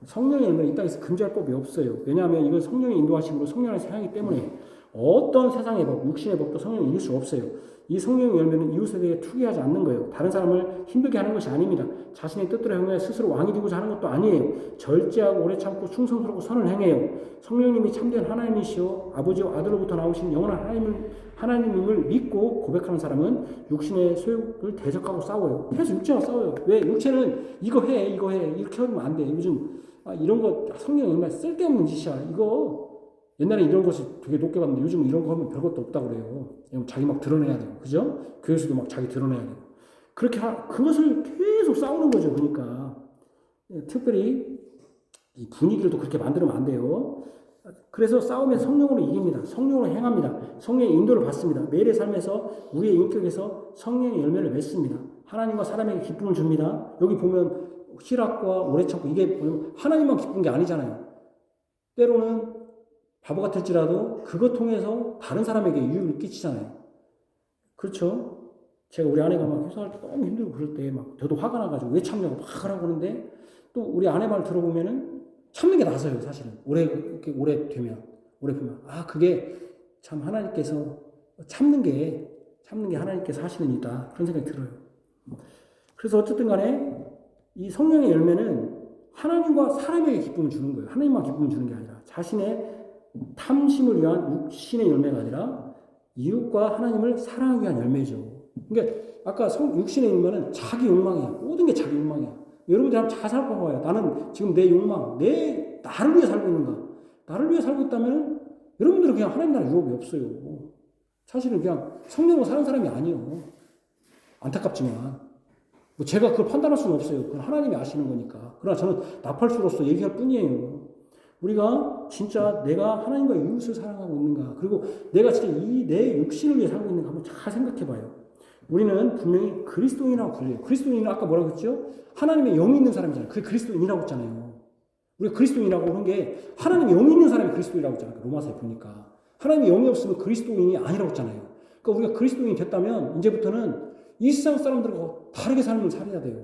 성령의 열매는 이 땅에서 금지할 법이 없어요. 왜냐하면 이건 성령의 인도하심으로 성령의 사랑이기 때문에 어떤 세상의 법, 육신의 법도 성령이 이길 수 없어요. 이 성령의 열매는 이웃에 대해 투기하지 않는 거예요. 다른 사람을 힘들게 하는 것이 아닙니다. 자신의 뜻대로 행해 스스로 왕이 되고자 하는 것도 아니에요. 절제하고 오래 참고 충성스럽고 선을 행해요. 성령님이 참된 하나님이시오 아버지와 아들로부터 나오신 영원한 하나님을 믿고 고백하는 사람은 육신의 소욕을 대적하고 싸워요. 계속 육체와 싸워요. 왜? 육체는 이거 해 이렇게 하면 안 돼. 요즘 이런 거 성령 정말 쓸데없는 짓이야. 이거 옛날에 이런 것을 되게 높게 봤는데 요즘 이런 거 하면 별것도 없다고 그래요. 자기 막 드러내야 되고, 그죠? 교회에서도 막 자기 드러내야 되고. 그렇게 그것을 계속 싸우는 거죠. 그러니까 특별히 이 분위기를 또 그렇게 만들면 안 돼요. 그래서 싸움에 성령으로 이깁니다. 성령으로 행합니다. 성령의 인도를 받습니다. 매일의 삶에서 우리의 인격에서 성령의 열매를 맺습니다. 하나님과 사람에게 기쁨을 줍니다. 여기 보면 희락과 오래 참고 이게 하나님만 기쁜 게 아니잖아요. 때로는 바보 같을지라도 그것 통해서 다른 사람에게 유익을 끼치잖아요. 그렇죠? 제가 우리 아내가 막 회사할 때 너무 힘들고 그럴 때 막 저도 화가 나가지고 왜 참냐고 막 하라고 하는데 또 우리 아내 말 들어보면은 참는 게 나서요, 사실은. 오래 보면 그게 참 하나님께서 참는 게 하나님께서 하시는 일이다. 그런 생각이 들어요. 그래서 어쨌든 간에 이 성령의 열매는 하나님과 사람에게 기쁨을 주는 거예요. 하나님만 기쁨을 주는 게 아니라 자신의 탐심을 위한 육신의 열매가 아니라 이웃과 하나님을 사랑하기 위한 열매죠. 그러니까 아까 육신의 열매는 자기 욕망이야. 모든 게 자기 욕망이야. 여러분들 한번 잘 살펴봐요. 나는 지금 내 욕망, 나를 위해 살고 있는가? 나를 위해 살고 있다면 여러분들은 그냥 하나님 나라 유업이 없어요. 사실은 그냥 성령으로 사는 사람이 아니에요. 안타깝지만. 제가 그걸 판단할 수는 없어요. 그건 하나님이 아시는 거니까. 그러나 저는 나팔수로서 얘기할 뿐이에요. 우리가 진짜 내가 하나님과 이웃을 사랑하고 있는가, 그리고 내가 진짜 내 육신을 위해 살고 있는가 한번 잘 생각해 봐요. 우리는 분명히 그리스도인이라고 불려요. 그리스도인은 아까 뭐라고 했죠? 하나님의 영이 있는 사람이잖아요. 그게 그리스도인이라고 했잖아요. 우리가 그리스도인이라고 하는 게 하나님의 영이 있는 사람이 그리스도인이라고 했잖아요. 로마서에 보니까. 하나님의 영이 없으면 그리스도인이 아니라고 했잖아요. 그러니까 우리가 그리스도인이 됐다면 이제부터는 이 세상 사람들과 다르게 삶을 살아야 돼요.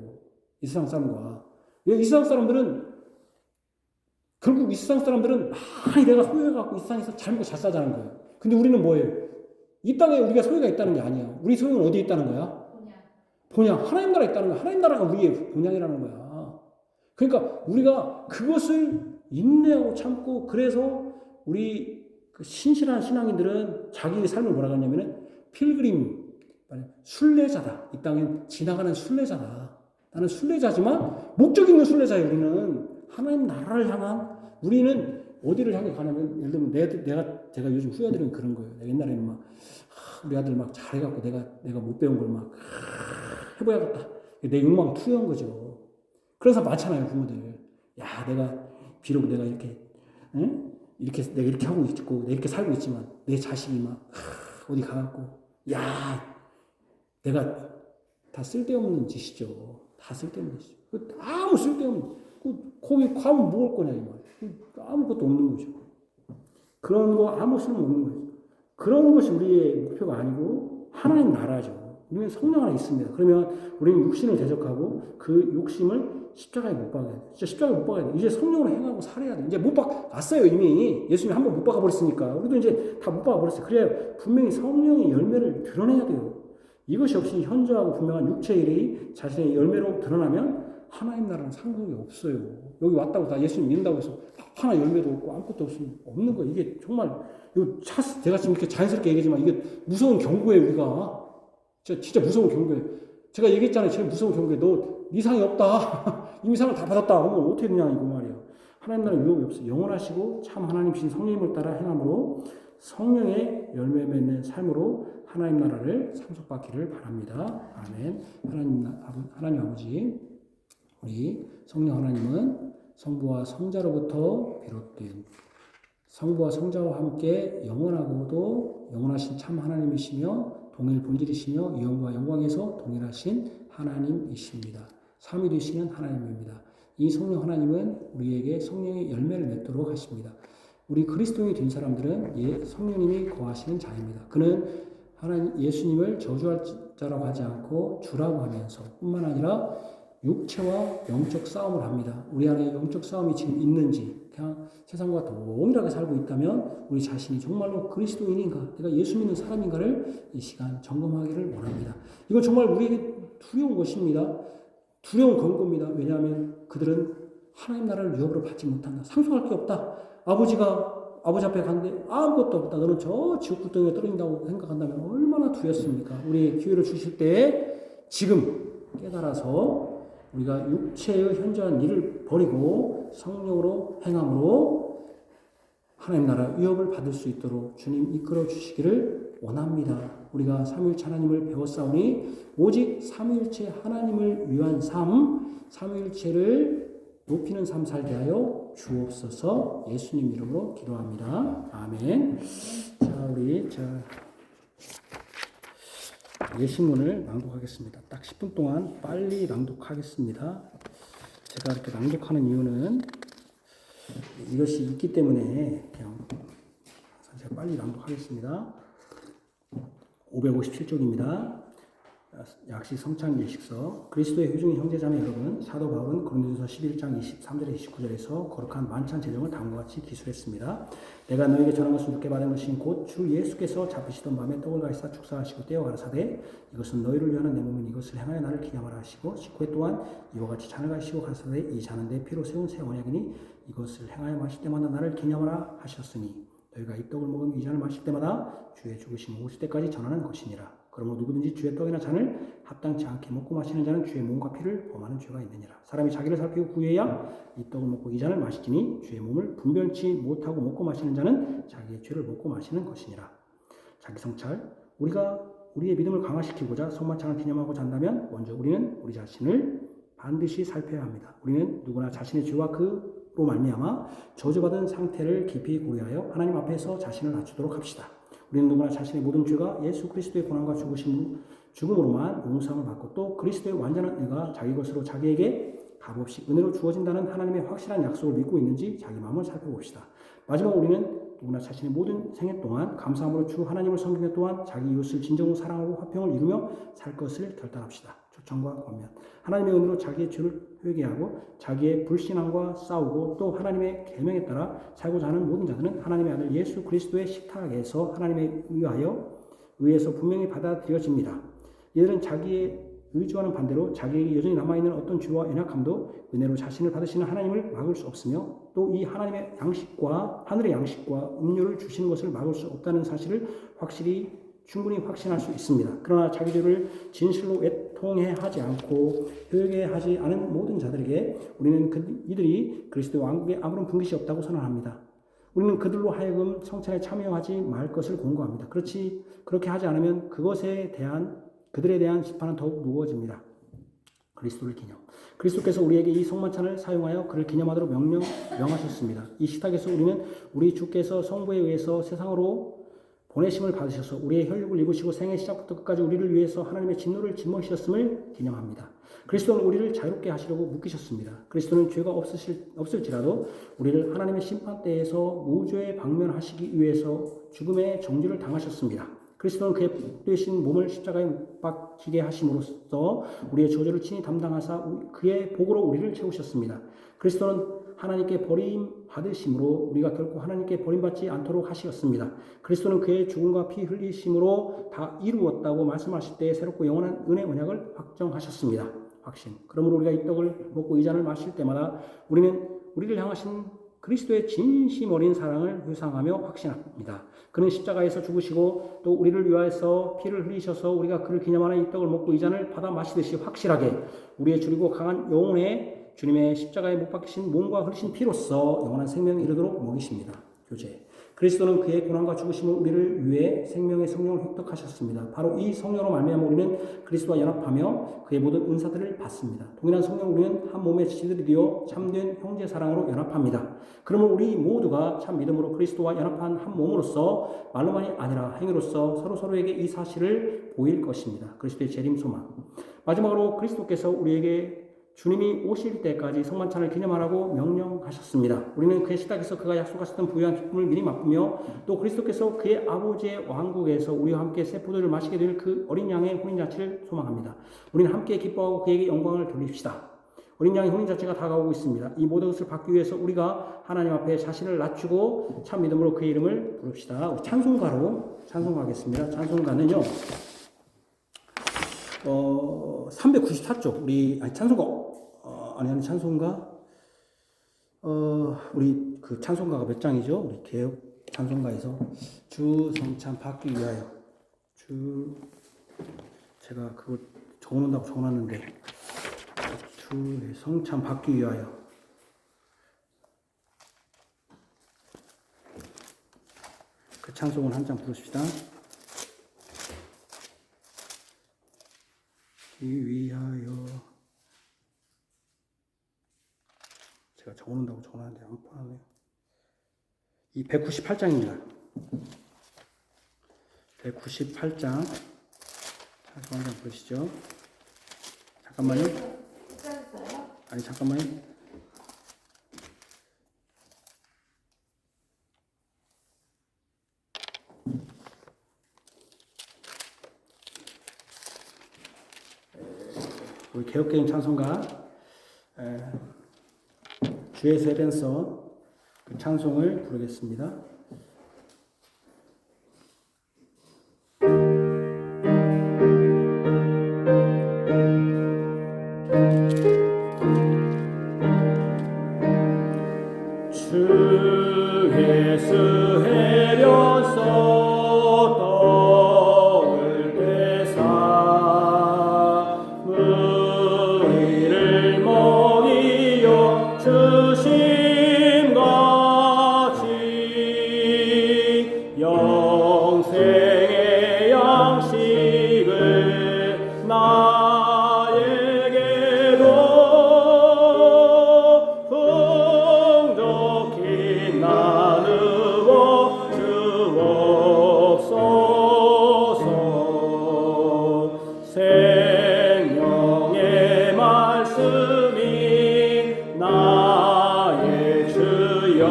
이 세상 사람과. 이 세상 사람들은 결국 이 세상 사람들은 많이 내가 소유해갖고 이 세상에서 잘 먹고 잘 사자는 거예요. 근데 우리는 뭐예요? 이 땅에 우리가 소유가 있다는 게 아니야. 우리 소유는 어디에 있다는 거야? 본향, 하나님 나라에 있다는 거야. 하나님 나라가 우리의 본향이라는 거야. 그러니까 우리가 그것을 인내하고 참고, 그래서 우리 그 신실한 신앙인들은 자기의 삶을 뭐라고 하냐면은 필그림, 순례자다. 이 땅엔 지나가는 순례자다. 나는 순례자지만 목적 있는 순례자예요. 우리는 하나님 나라를 향한, 우리는 어디를 향해 가냐면, 예를 들면 제가 요즘 후회드리는 그런 거예요. 옛날에는 막 우리 아들 막 잘해갖고 내가 못 배운 걸 막 해봐야겠다. 내 욕망 투여한 거죠. 그래서 많잖아요, 부모들. 야, 비록 내가 이렇게, 응? 내가 이렇게 하고 있고, 내가 이렇게 살고 있지만, 내 자식이 막, 어디 가갖고, 야, 내가 다 쓸데없는 짓이죠. 다 쓸데없는 짓이죠. 아무 쓸데없는, 거기 가면 먹을 거냐, 이 말. 아무것도 없는 거죠. 그런 거 아무 쓸모없는 거죠. 그런 것이 우리의 목표가 아니고, 하나님 나라죠. 우리는 성령 안에 있습니다. 그러면 우리는 육신을 대적하고 그 욕심을 십자가에 못 박아야 돼. 진짜 십자가에 못 박아야 돼. 이제 성령으로 행하고 살아야 돼. 이제 못 박았어요, 이미. 예수님이 한번 못 박아버렸으니까. 우리도 이제 다 못 박아버렸어요. 그래야 분명히 성령의 열매를 드러내야 돼요. 이것이 없이 현저하고 분명한 육체의 일이 자신의 열매로 드러나면 하나님 나라는 상속이 없어요. 여기 왔다고 다 예수님 믿는다고 해서 하나 열매도 없고 아무것도 없는 거예요. 이게 정말, 제가 지금 이렇게 자연스럽게 얘기하지만 이게 무서운 경고예요, 우리가. 진짜 무서운 경고예요. 제가 얘기했잖아요. 제일 무서운 경고에 네 상이 없다. 이미 상을 다 받았다. 그러면 어떻게 되냐 이거 말이에요. 하나님 나라는 유혹이 없어요. 영원하시고 참 하나님이신 성령님을 따라 행함으로 성령의 열매 맺는 삶으로 하나님 나라를 상속받기를 바랍니다. 아멘. 하나님 아버지, 우리 성령 하나님은 성부와 성자로부터 비롯된, 성부와 성자와 함께 영원하고도 영원하신 참 하나님이시며 동일 본질이시며 영과 영광에서 동일하신 하나님이십니다. 삼위되시는 하나님입니다. 이 성령 하나님은 우리에게 성령의 열매를 맺도록 하십니다. 우리 그리스도인이 된 사람들은 성령님이 거하시는 자입니다. 그는 예수님을 저주할 자라고 하지 않고 주라고 하면서 뿐만 아니라 육체와 영적 싸움을 합니다. 우리 안에 영적 싸움이 지금 있는지, 그냥 세상과 동일하게 살고 있다면 우리 자신이 정말로 그리스도인인가, 내가 예수 믿는 사람인가를 이 시간 점검하기를 원합니다. 이건 정말 우리에게 두려운 것입니다. 두려운 권고입니다. 왜냐하면 그들은 하나님 나라를 유업으로 받지 못한다. 상속할 게 없다. 아버지 앞에 갔는데 아무것도 없다. 너는 저 지옥 불덩이에 떨어진다고 생각한다면 얼마나 두렵습니까? 우리 기회를 주실 때 지금 깨달아서 우리가 육체의 현저한 일을 버리고 성령으로 행함으로 하나님 나라 위협을 받을 수 있도록 주님 이끌어 주시기를 원합니다. 우리가 삼위일체 하나님을 배웠사오니 오직 삼위일체 하나님을 위한 삶, 삼위일체를 높이는 삶 살게 하여 주옵소서. 예수님 이름으로 기도합니다. 아멘. 예시문을 낭독하겠습니다. 딱 10분 동안 빨리 낭독하겠습니다. 제가 이렇게 낭독하는 이유는 이것이 있기 때문에 그냥 제가 빨리 낭독하겠습니다. 557쪽입니다. 약시 성찬 예식서. 그리스도의 회중의 형제자매 여러분, 사도 바울은 고린도전서 11장 23절에 29절에서 거룩한 만찬 제정을 다음과 같이 기술했습니다. 내가 너에게 전한 것은 주께 받은 것인 곧 주 예수께서 잡으시던 밤에 떡을 가시사 축사하시고 떼어 가라사대 이것은 너희를 위하는 내 몸인 이것을 행하여 나를 기념하라 하시고 식후에 또한 이와 같이 잔을 가시고 가라사대 이 잔은 내 피로 세운 새 언약이니 이것을 행하여 마실 때마다 나를 기념하라 하셨으니 너희가 이 떡을 먹으며 이 잔을 마실 때마다 주의 죽으심을 오실 때까지 전하는 것이니라. 그러므로 누구든지 주의 떡이나 잔을 합당치 않게 먹고 마시는 자는 주의 몸과 피를 범하는 죄가 있느니라. 사람이 자기를 살피고 구해야 이 떡을 먹고 이 잔을 마시지니 주의 몸을 분별치 못하고 먹고 마시는 자는 자기의 죄를 먹고 마시는 것이니라. 자기 성찰. 우리가 우리의 믿음을 강화시키고자 성만찬을 기념하고자 한다면 먼저 우리는 우리 자신을 반드시 살펴야 합니다. 우리는 누구나 자신의 죄와 그로 말미암아 저주받은 상태를 깊이 고려하여 하나님 앞에서 자신을 낮추도록 합시다. 우리는 누구나 자신의 모든 죄가 예수 그리스도의 고난과 죽음으로만 용서함을 받고 또 그리스도의 완전한 의가 자기 것으로 자기에게 값없이 은혜로 주어진다는 하나님의 확실한 약속을 믿고 있는지 자기 마음을 살펴봅시다. 마지막 우리는 누구나 자신의 모든 생애 동안 감사함으로 주 하나님을 섬기며 또한 자기 이웃을 진정으로 사랑하고 화평을 이루며 살 것을 결단합시다. 초청과 권면. 하나님의 은혜로 자기의 죄를 회개하고 자기의 불신앙과 싸우고 또 하나님의 계명에 따라 살고자 하는 모든 자들은 하나님의 아들 예수 그리스도의 식탁에서 하나님에 의해서 분명히 받아들여집니다. 이들은 의지와는 반대로 자기에게 여전히 남아있는 어떤 죄와 연약함도 은혜로 자신을 받으시는 하나님을 막을 수 없으며 또 이 하나님의 양식과 하늘의 양식과 음료를 주시는 것을 막을 수 없다는 사실을 충분히 확신할 수 있습니다. 그러나 자기 죄를 진실로 애통해 하지 않고 회개하지 않은 모든 자들에게 우리는 이들이 그리스도의 왕국에 아무런 분깃이 없다고 선언합니다. 우리는 그들로 하여금 성찬에 참여하지 말 것을 권고합니다. 그렇게 하지 않으면 그들에 대한 심판은 더욱 무거워집니다. 그리스도를 기념. 그리스도께서 우리에게 이 성만찬을 사용하여 그를 기념하도록 명하셨습니다. 이 식탁에서 우리는 우리 주께서 성부에 의해서 세상으로 보내심을 받으셔서 우리의 혈육을 입으시고 생애 시작부터 끝까지 우리를 위해서 하나님의 진노를 짊어지셨음을 기념합니다. 그리스도는 우리를 자유롭게 하시려고 묶이셨습니다. 그리스도는 죄가 없을지라도 우리를 하나님의 심판대에서 무죄에 방면하시기 위해서 죽음의 정죄를 당하셨습니다. 그리스도는 그의 복되신 몸을 십자가에 못 박히게 하심으로써 우리의 저주를 친히 담당하사 그의 복으로 우리를 채우셨습니다. 그리스도는 하나님께 버림받으심으로 우리가 결코 하나님께 버림받지 않도록 하셨습니다. 그리스도는 그의 죽음과 피 흘리심으로 다 이루었다고 말씀하실 때 새롭고 영원한 은혜 언약을 확정하셨습니다. 확신. 그러므로 우리가 이 떡을 먹고 이 잔을 마실 때마다 우리는 우리를 향하신 그리스도의 진심 어린 사랑을 회상하며 확신합니다. 그는 십자가에서 죽으시고 또 우리를 위하여서 피를 흘리셔서 우리가 그를 기념하는 이 떡을 먹고 이 잔을 받아 마시듯이 확실하게 우리의 줄이고 강한 영혼에 주님의 십자가에 못 박히신 몸과 흘리신 피로써 영원한 생명에 이르도록 먹이십니다. 교제. 그리스도는 그의 고난과 죽으심을 우리를 위해 생명의 성령을 획득하셨습니다. 바로 이 성령으로 말미암아 우리는 그리스도와 연합하며 그의 모든 은사들을 받습니다. 동일한 성령 우리는 한 몸의 지체들이 되어 참된 형제 사랑으로 연합합니다. 그러므로 우리 모두가 참 믿음으로 그리스도와 연합한 한 몸으로서 말로만이 아니라 행위로서 서로에게 이 사실을 보일 것입니다. 그리스도의 재림 소망. 마지막으로 그리스도께서 우리에게 주님이 오실 때까지 성만찬을 기념하라고 명령하셨습니다. 우리는 그의 식탁에서 그가 약속하셨던 부유한 기쁨을 미리 맛보며 또 그리스도께서 그의 아버지의 왕국에서 우리와 함께 새 포도를 마시게 될 그 어린 양의 혼인잔치를 소망합니다. 우리는 함께 기뻐하고 그에게 영광을 돌립시다. 어린 양의 혼인잔치가 다가오고 있습니다. 이 모든 것을 받기 위해서 우리가 하나님 앞에 자신을 낮추고 참 믿음으로 그의 이름을 부릅시다. 우리 찬송가하겠습니다. 찬송가는요. 394쪽 찬송가 우리 그 찬송가가 몇 장이죠? 우리 개혁 찬송가에서 주 성찬 받기 위하여 제가 그거 적어놓는다고 적어놨는데 주의 성찬 받기 위하여 그 찬송을 한 장 부르십시다. 위하여 제가 적어놓는다고 적어놨는데 안 포함해요. 이 198장입니다. 198장 다시 한번 보시죠. 잠깐만요. 아니 잠깐만요. 우리 개혁개인 찬송가 주의 세벤서 그 찬송을 부르겠습니다. 주의 수혜련서 영생의 양식을 나에게도 풍족히 나누어 주옵소서. 생명의 말씀이 나의 주여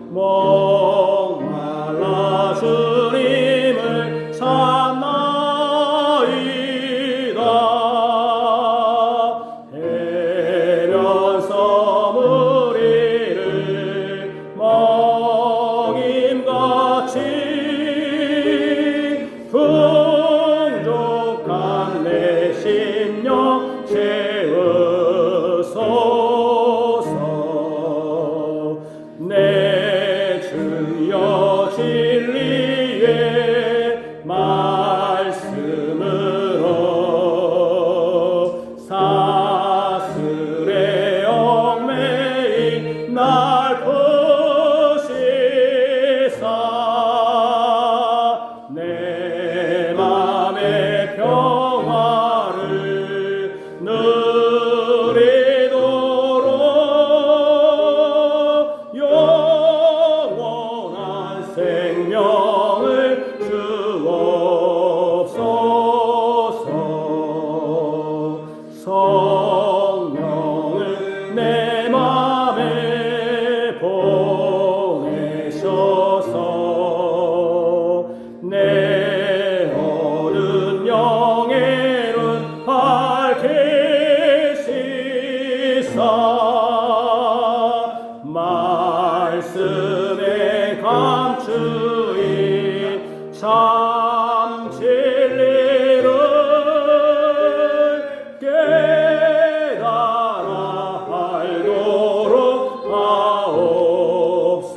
목말라서 진리의 말씀으로 사슬에 얽매인 날 푸시사 내 맘의 평화를 누리도록 영원한 생명을 주옵소서. 성령을 내 맘에 보내셔서 내 어두운 영의 눈 밝게 씻사 말씀에 감추인 참 진리를 깨달아 알도록 하옵소서.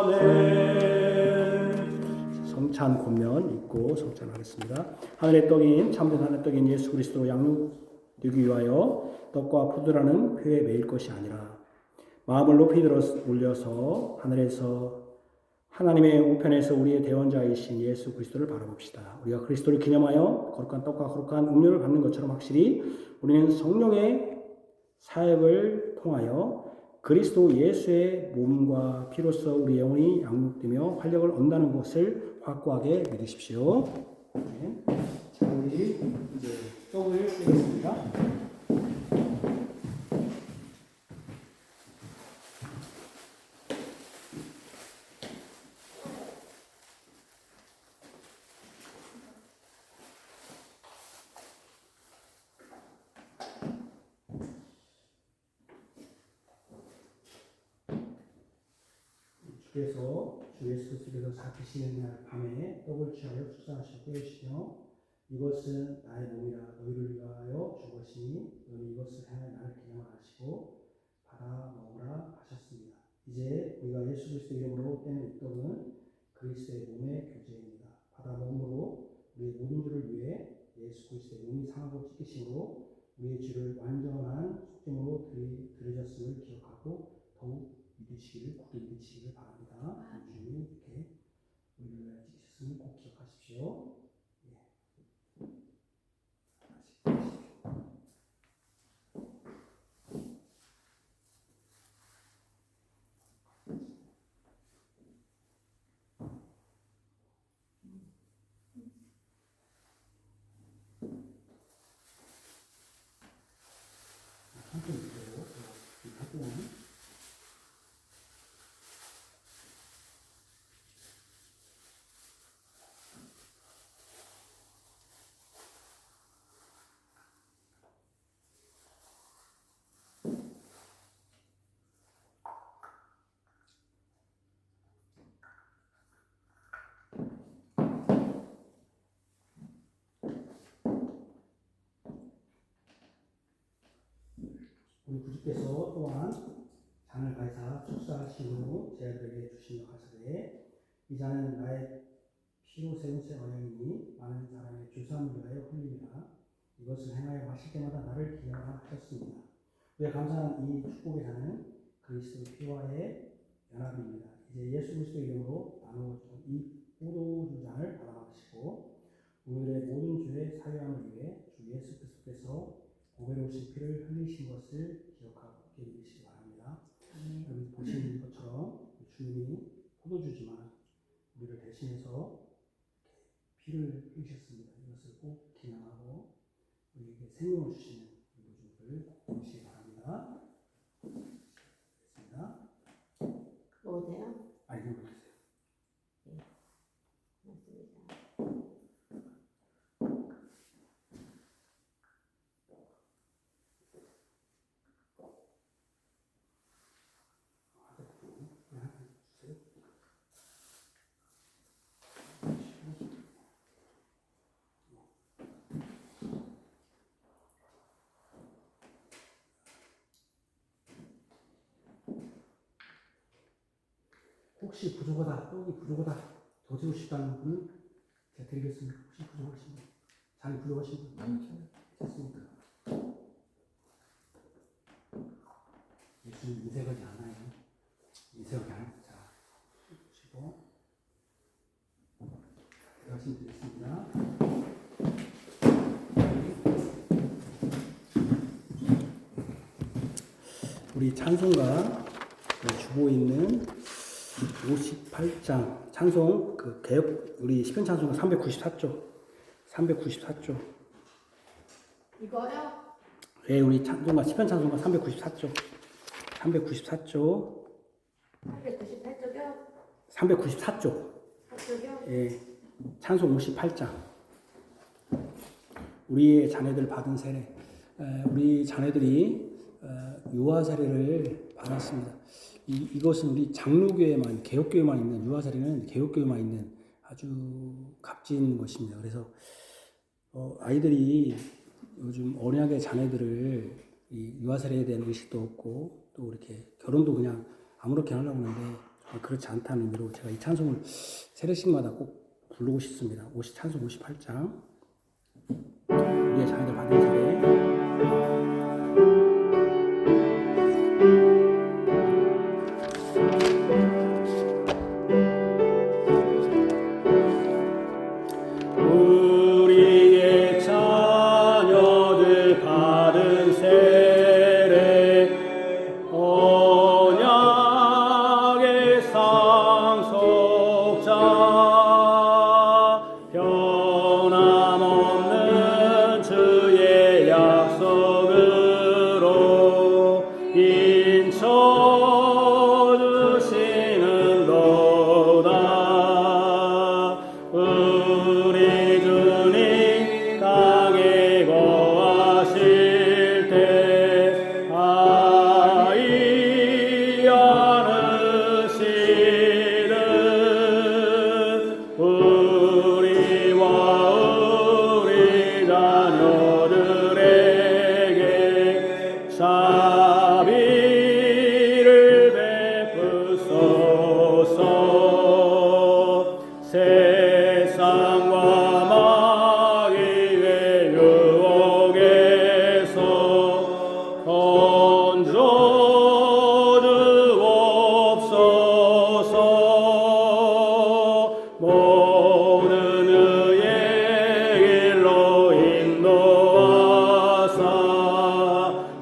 아멘. 성찬 권면 읽고 성찬하겠습니다. 하늘의 떡인 참된 하늘의 떡인 예수 그리스도 양육되기 위하여 떡과 포도라는 표에 매일 것이 아니라 마음을 높이 들어 올려서 하늘에서 하나님의 우편에서 우리의 대원자이신 예수 그리스도를 바라봅시다. 우리가 그리스도를 기념하여 거룩한 떡과 거룩한 음료를 받는 것처럼 확실히 우리는 성령의 사역을 통하여 그리스도 예수의 몸과 피로써 우리 영혼이 양육되며 활력을 얻는다는 것을 확고하게 믿으십시오. 네. 자, 우리 이제 떡을 떼겠습니다. 주께서 주 예수 그리스도께서 잡히시는 날 밤에 떡을 취하여 축사하시고 깨우시며 이것은 나의 몸이라 너희를 위하여 주것이니 너희 이것을 행하여 나를 기념하시고 받아 먹으라 하셨습니다. 이제 우리가 예수 그리스도 이름으로 떼는 이 떡은 그리스도의 몸의 교제입니다. 받아 먹음으로 우리의 모든 죄를 위해 예수 그리스도의 몸이 상하고 찢기심으로 우리의 죄를 완전한 속죄물로 드려졌음을 기억하고 더욱 굳게 믿으시기를 바랍니다. 주님이 이렇게 우리를 위하여 찢으셨음을 꼭 기억하십시오. 한편 있고요. 이 활동은 우리 구주께서 또한 잔을 가사 축사하신 후 제 아들에게 주시며 가사되 이 잔은 나의 피로 세운 새 언약이니 많은 사람의 죄사함을 위하여 흘리리라. 이것을 행하여 마실 때마다 나를 기념하라 하셨습니다. 우리가 감사한 이 축복의 잔은 그리스도의 피와의 연합입니다. 이제 예수 그리스도 이름으로 나누어진 이 포도주 잔을 받아 마시고 우리의 모든 죄의 사유함을 위해 주 예수 그리스도께서 보배로우신 피를 흘리신 것을 기억하고 믿으시기 바랍니다. 여기 보시는 것처럼 주님이 포도주지만 우리를 대신해서 피를 흘리셨습니다. 이것을 꼭 기념하고 우리에게 생명을 주시는 포도주를 보시기 바랍니다. 됐습니다. 먹어도요? 아니, 이거 보세요. 맞습니다. 혹시 부족하다, 떡이 부족하다, 더 주고 싶다는 분은 제가 드리겠습니다. 혹시 부족하신 분, 장이 부족하신 분, 됐습니다. 예수님 인쇄하지 않아요. 인쇄하지 않아요. 자, 보시고 말씀 드리겠습니다. 우리 찬송가 주고 있는 58장 찬송 그 개혁 우리 시편 찬송가 394쪽 이거요? 예, 우리 찬송가 시편 찬송가 394쪽 898쪽이요? 394쪽 4쪽이요? 예, 찬송 58장 우리의 자녀들 받은 세례 우리 자녀들이 유아 세례를 받았습니다. 이것은 우리 장로교회만 개혁교회만 있는 유아 세례는 개혁교회만 있는 아주 값진 것입니다. 그래서 아이들이 요즘 언약의 자녀들을 이 유아 세례에 대한 의식도 없고 또 이렇게 결혼도 그냥 아무렇게 하려고 하는데 그렇지 않다는 의미로 제가 이 찬송을 세례식마다 꼭 부르고 싶습니다. 찬송 58장 우리의 자녀들 받은 세례 우리의 자녀들 받은 세례 언약의 상속자 변함없는 주의 약속으로 인쳐주시는 도다 우리 주님 땅에 거하실 때 아이 않으시는 우리와 우리 자녀들에게 자비를 베푸소서 세상과 마귀의 유혹에서 건져주옵소서 모든 의의 길로 인도하사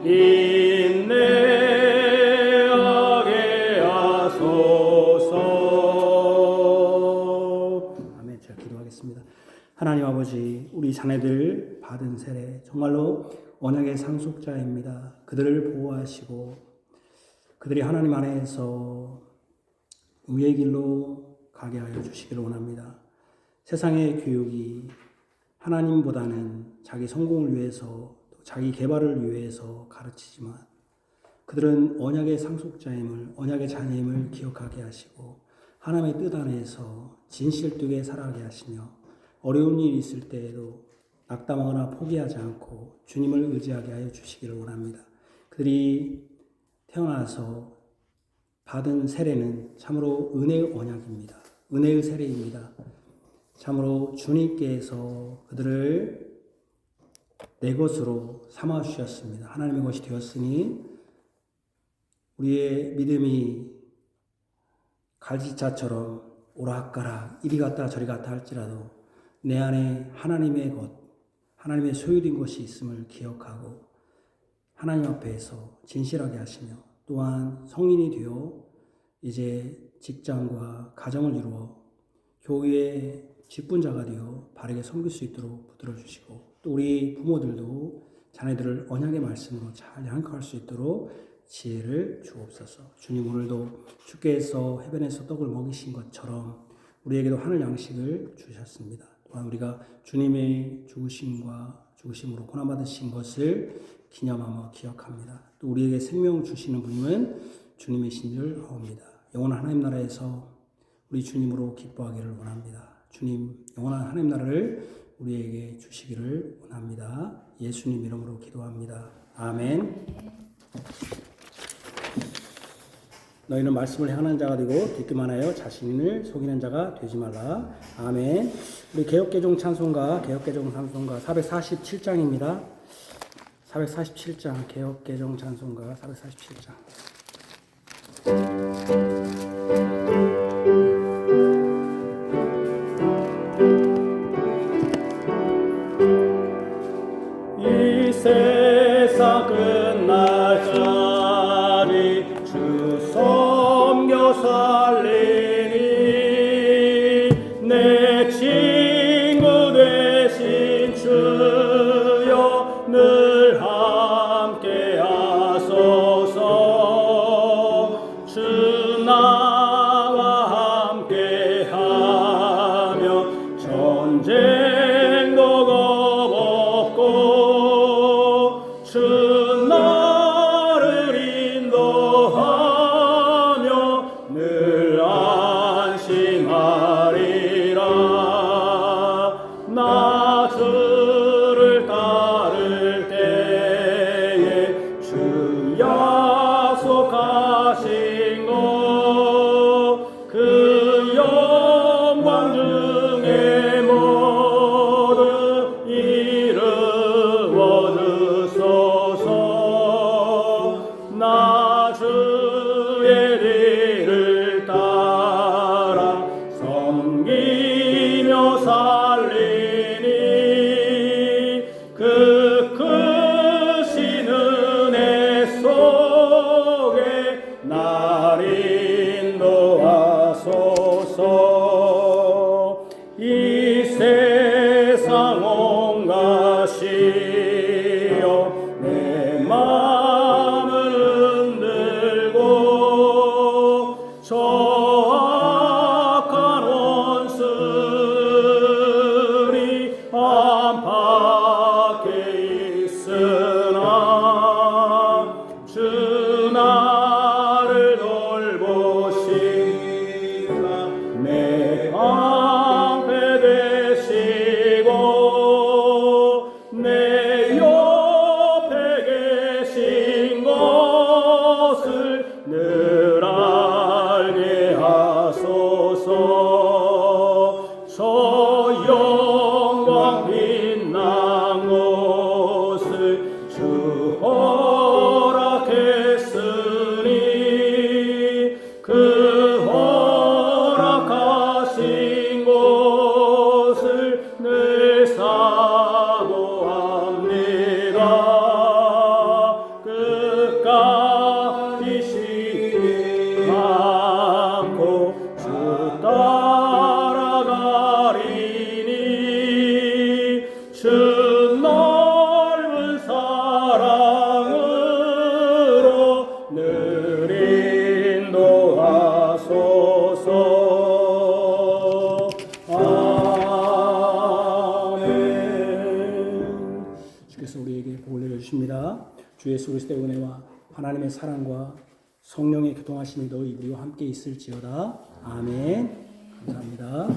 인내하게 하소서. 아멘. 제가 기도하겠습니다. 하나님 아버지, 우리 자녀들 받은 세례 정말로 언약의 상속자입니다. 그들을 보호하시고 그들이 하나님 안에서 의의 길로 가게 하여 주시기를 원합니다. 세상의 교육이 하나님보다는 자기 성공을 위해서 또 자기 개발을 위해서 가르치지만 그들은 언약의 상속자임을 언약의 자녀임을 기억하게 하시고 하나님의 뜻 안에서 진실되게 살아가게 하시며 어려운 일이 있을 때에도 낙담하거나 포기하지 않고 주님을 의지하게 하여 주시기를 원합니다. 그들이 태어나서 받은 세례는 참으로 은혜의 언약입니다. 은혜의 세례입니다. 참으로 주님께서 그들을 내 것으로 삼아 주셨습니다. 하나님의 것이 되었으니 우리의 믿음이 갈지자처럼 오락가락 이리 갔다 저리 갔다 할지라도 내 안에 하나님의 것, 하나님의 소유된 것이 있음을 기억하고 하나님 앞에서 진실하게 하시며 또한 성인이 되어 이제 직장과 가정을 이루어 교회의 직분자가 되어 바르게 섬길 수 있도록 붙들어 주시고 또 우리 부모들도 자녀들을 언약의 말씀으로 잘 양육할 수 있도록 지혜를 주옵소서. 주님 오늘도 주께서 해변에서 떡을 먹이신 것처럼 우리에게도 하늘 양식을 주셨습니다. 또한 우리가 주님의 죽으심으로 고난받으신 것을 기념하며 기억합니다. 또 우리에게 생명 주시는 분은 주님이신 줄 아옵니다. 영원한 하나님 나라에서 우리 주님으로 기뻐하기를 원합니다. 주님 영원한 하나님 나라를 우리에게 주시기를 원합니다. 예수님 이름으로 기도합니다. 아멘. 너희는 말씀을 행하는 자가 되고 듣기만 하여 자신을 속이는 자가 되지 말라. 아멘. 우리 개역개종 찬송가 447장입니다. 447장 개역개종 찬송가 447장. 이 세상 끝날까지 주 섬겨 살리니 내 친구 되신 주여 늘 함께 하소서. 주 나와 함께 하며 전쟁도 겁없고 주 나를 인도하며 늘 안심하리라. 나 주를 따를 때에 주 약속하신 것 그 영광 중에 모두 이루어 주소서. 나 주의 길을 따라 섬기며 살리니 그 크신 은혜 속에 날 인도하소서. 이 세상 온 것이여 내 마음을 흔들고 저 악한 원수들이 안팎에 있으나 주 나를 돌보시라. 내 방패 되시고 내 옆에 계신 것을 늘 알게 하소서. 저 영광 빛난 곳을 주 허락했으니 그 허락하신 곳을 늘 사모합니다. 끝까지 쉬지 않고 주 따라가리니 주 넓은 사랑으로 늘 인도하소서. 아멘. 주께서 우리에게 복을 내려주십니다. 주 예수 그리스도의 은혜와 하나님의 사랑과 성령의 교통하심이 너희 우리와 함께 있을지어다. 아멘. 감사합니다.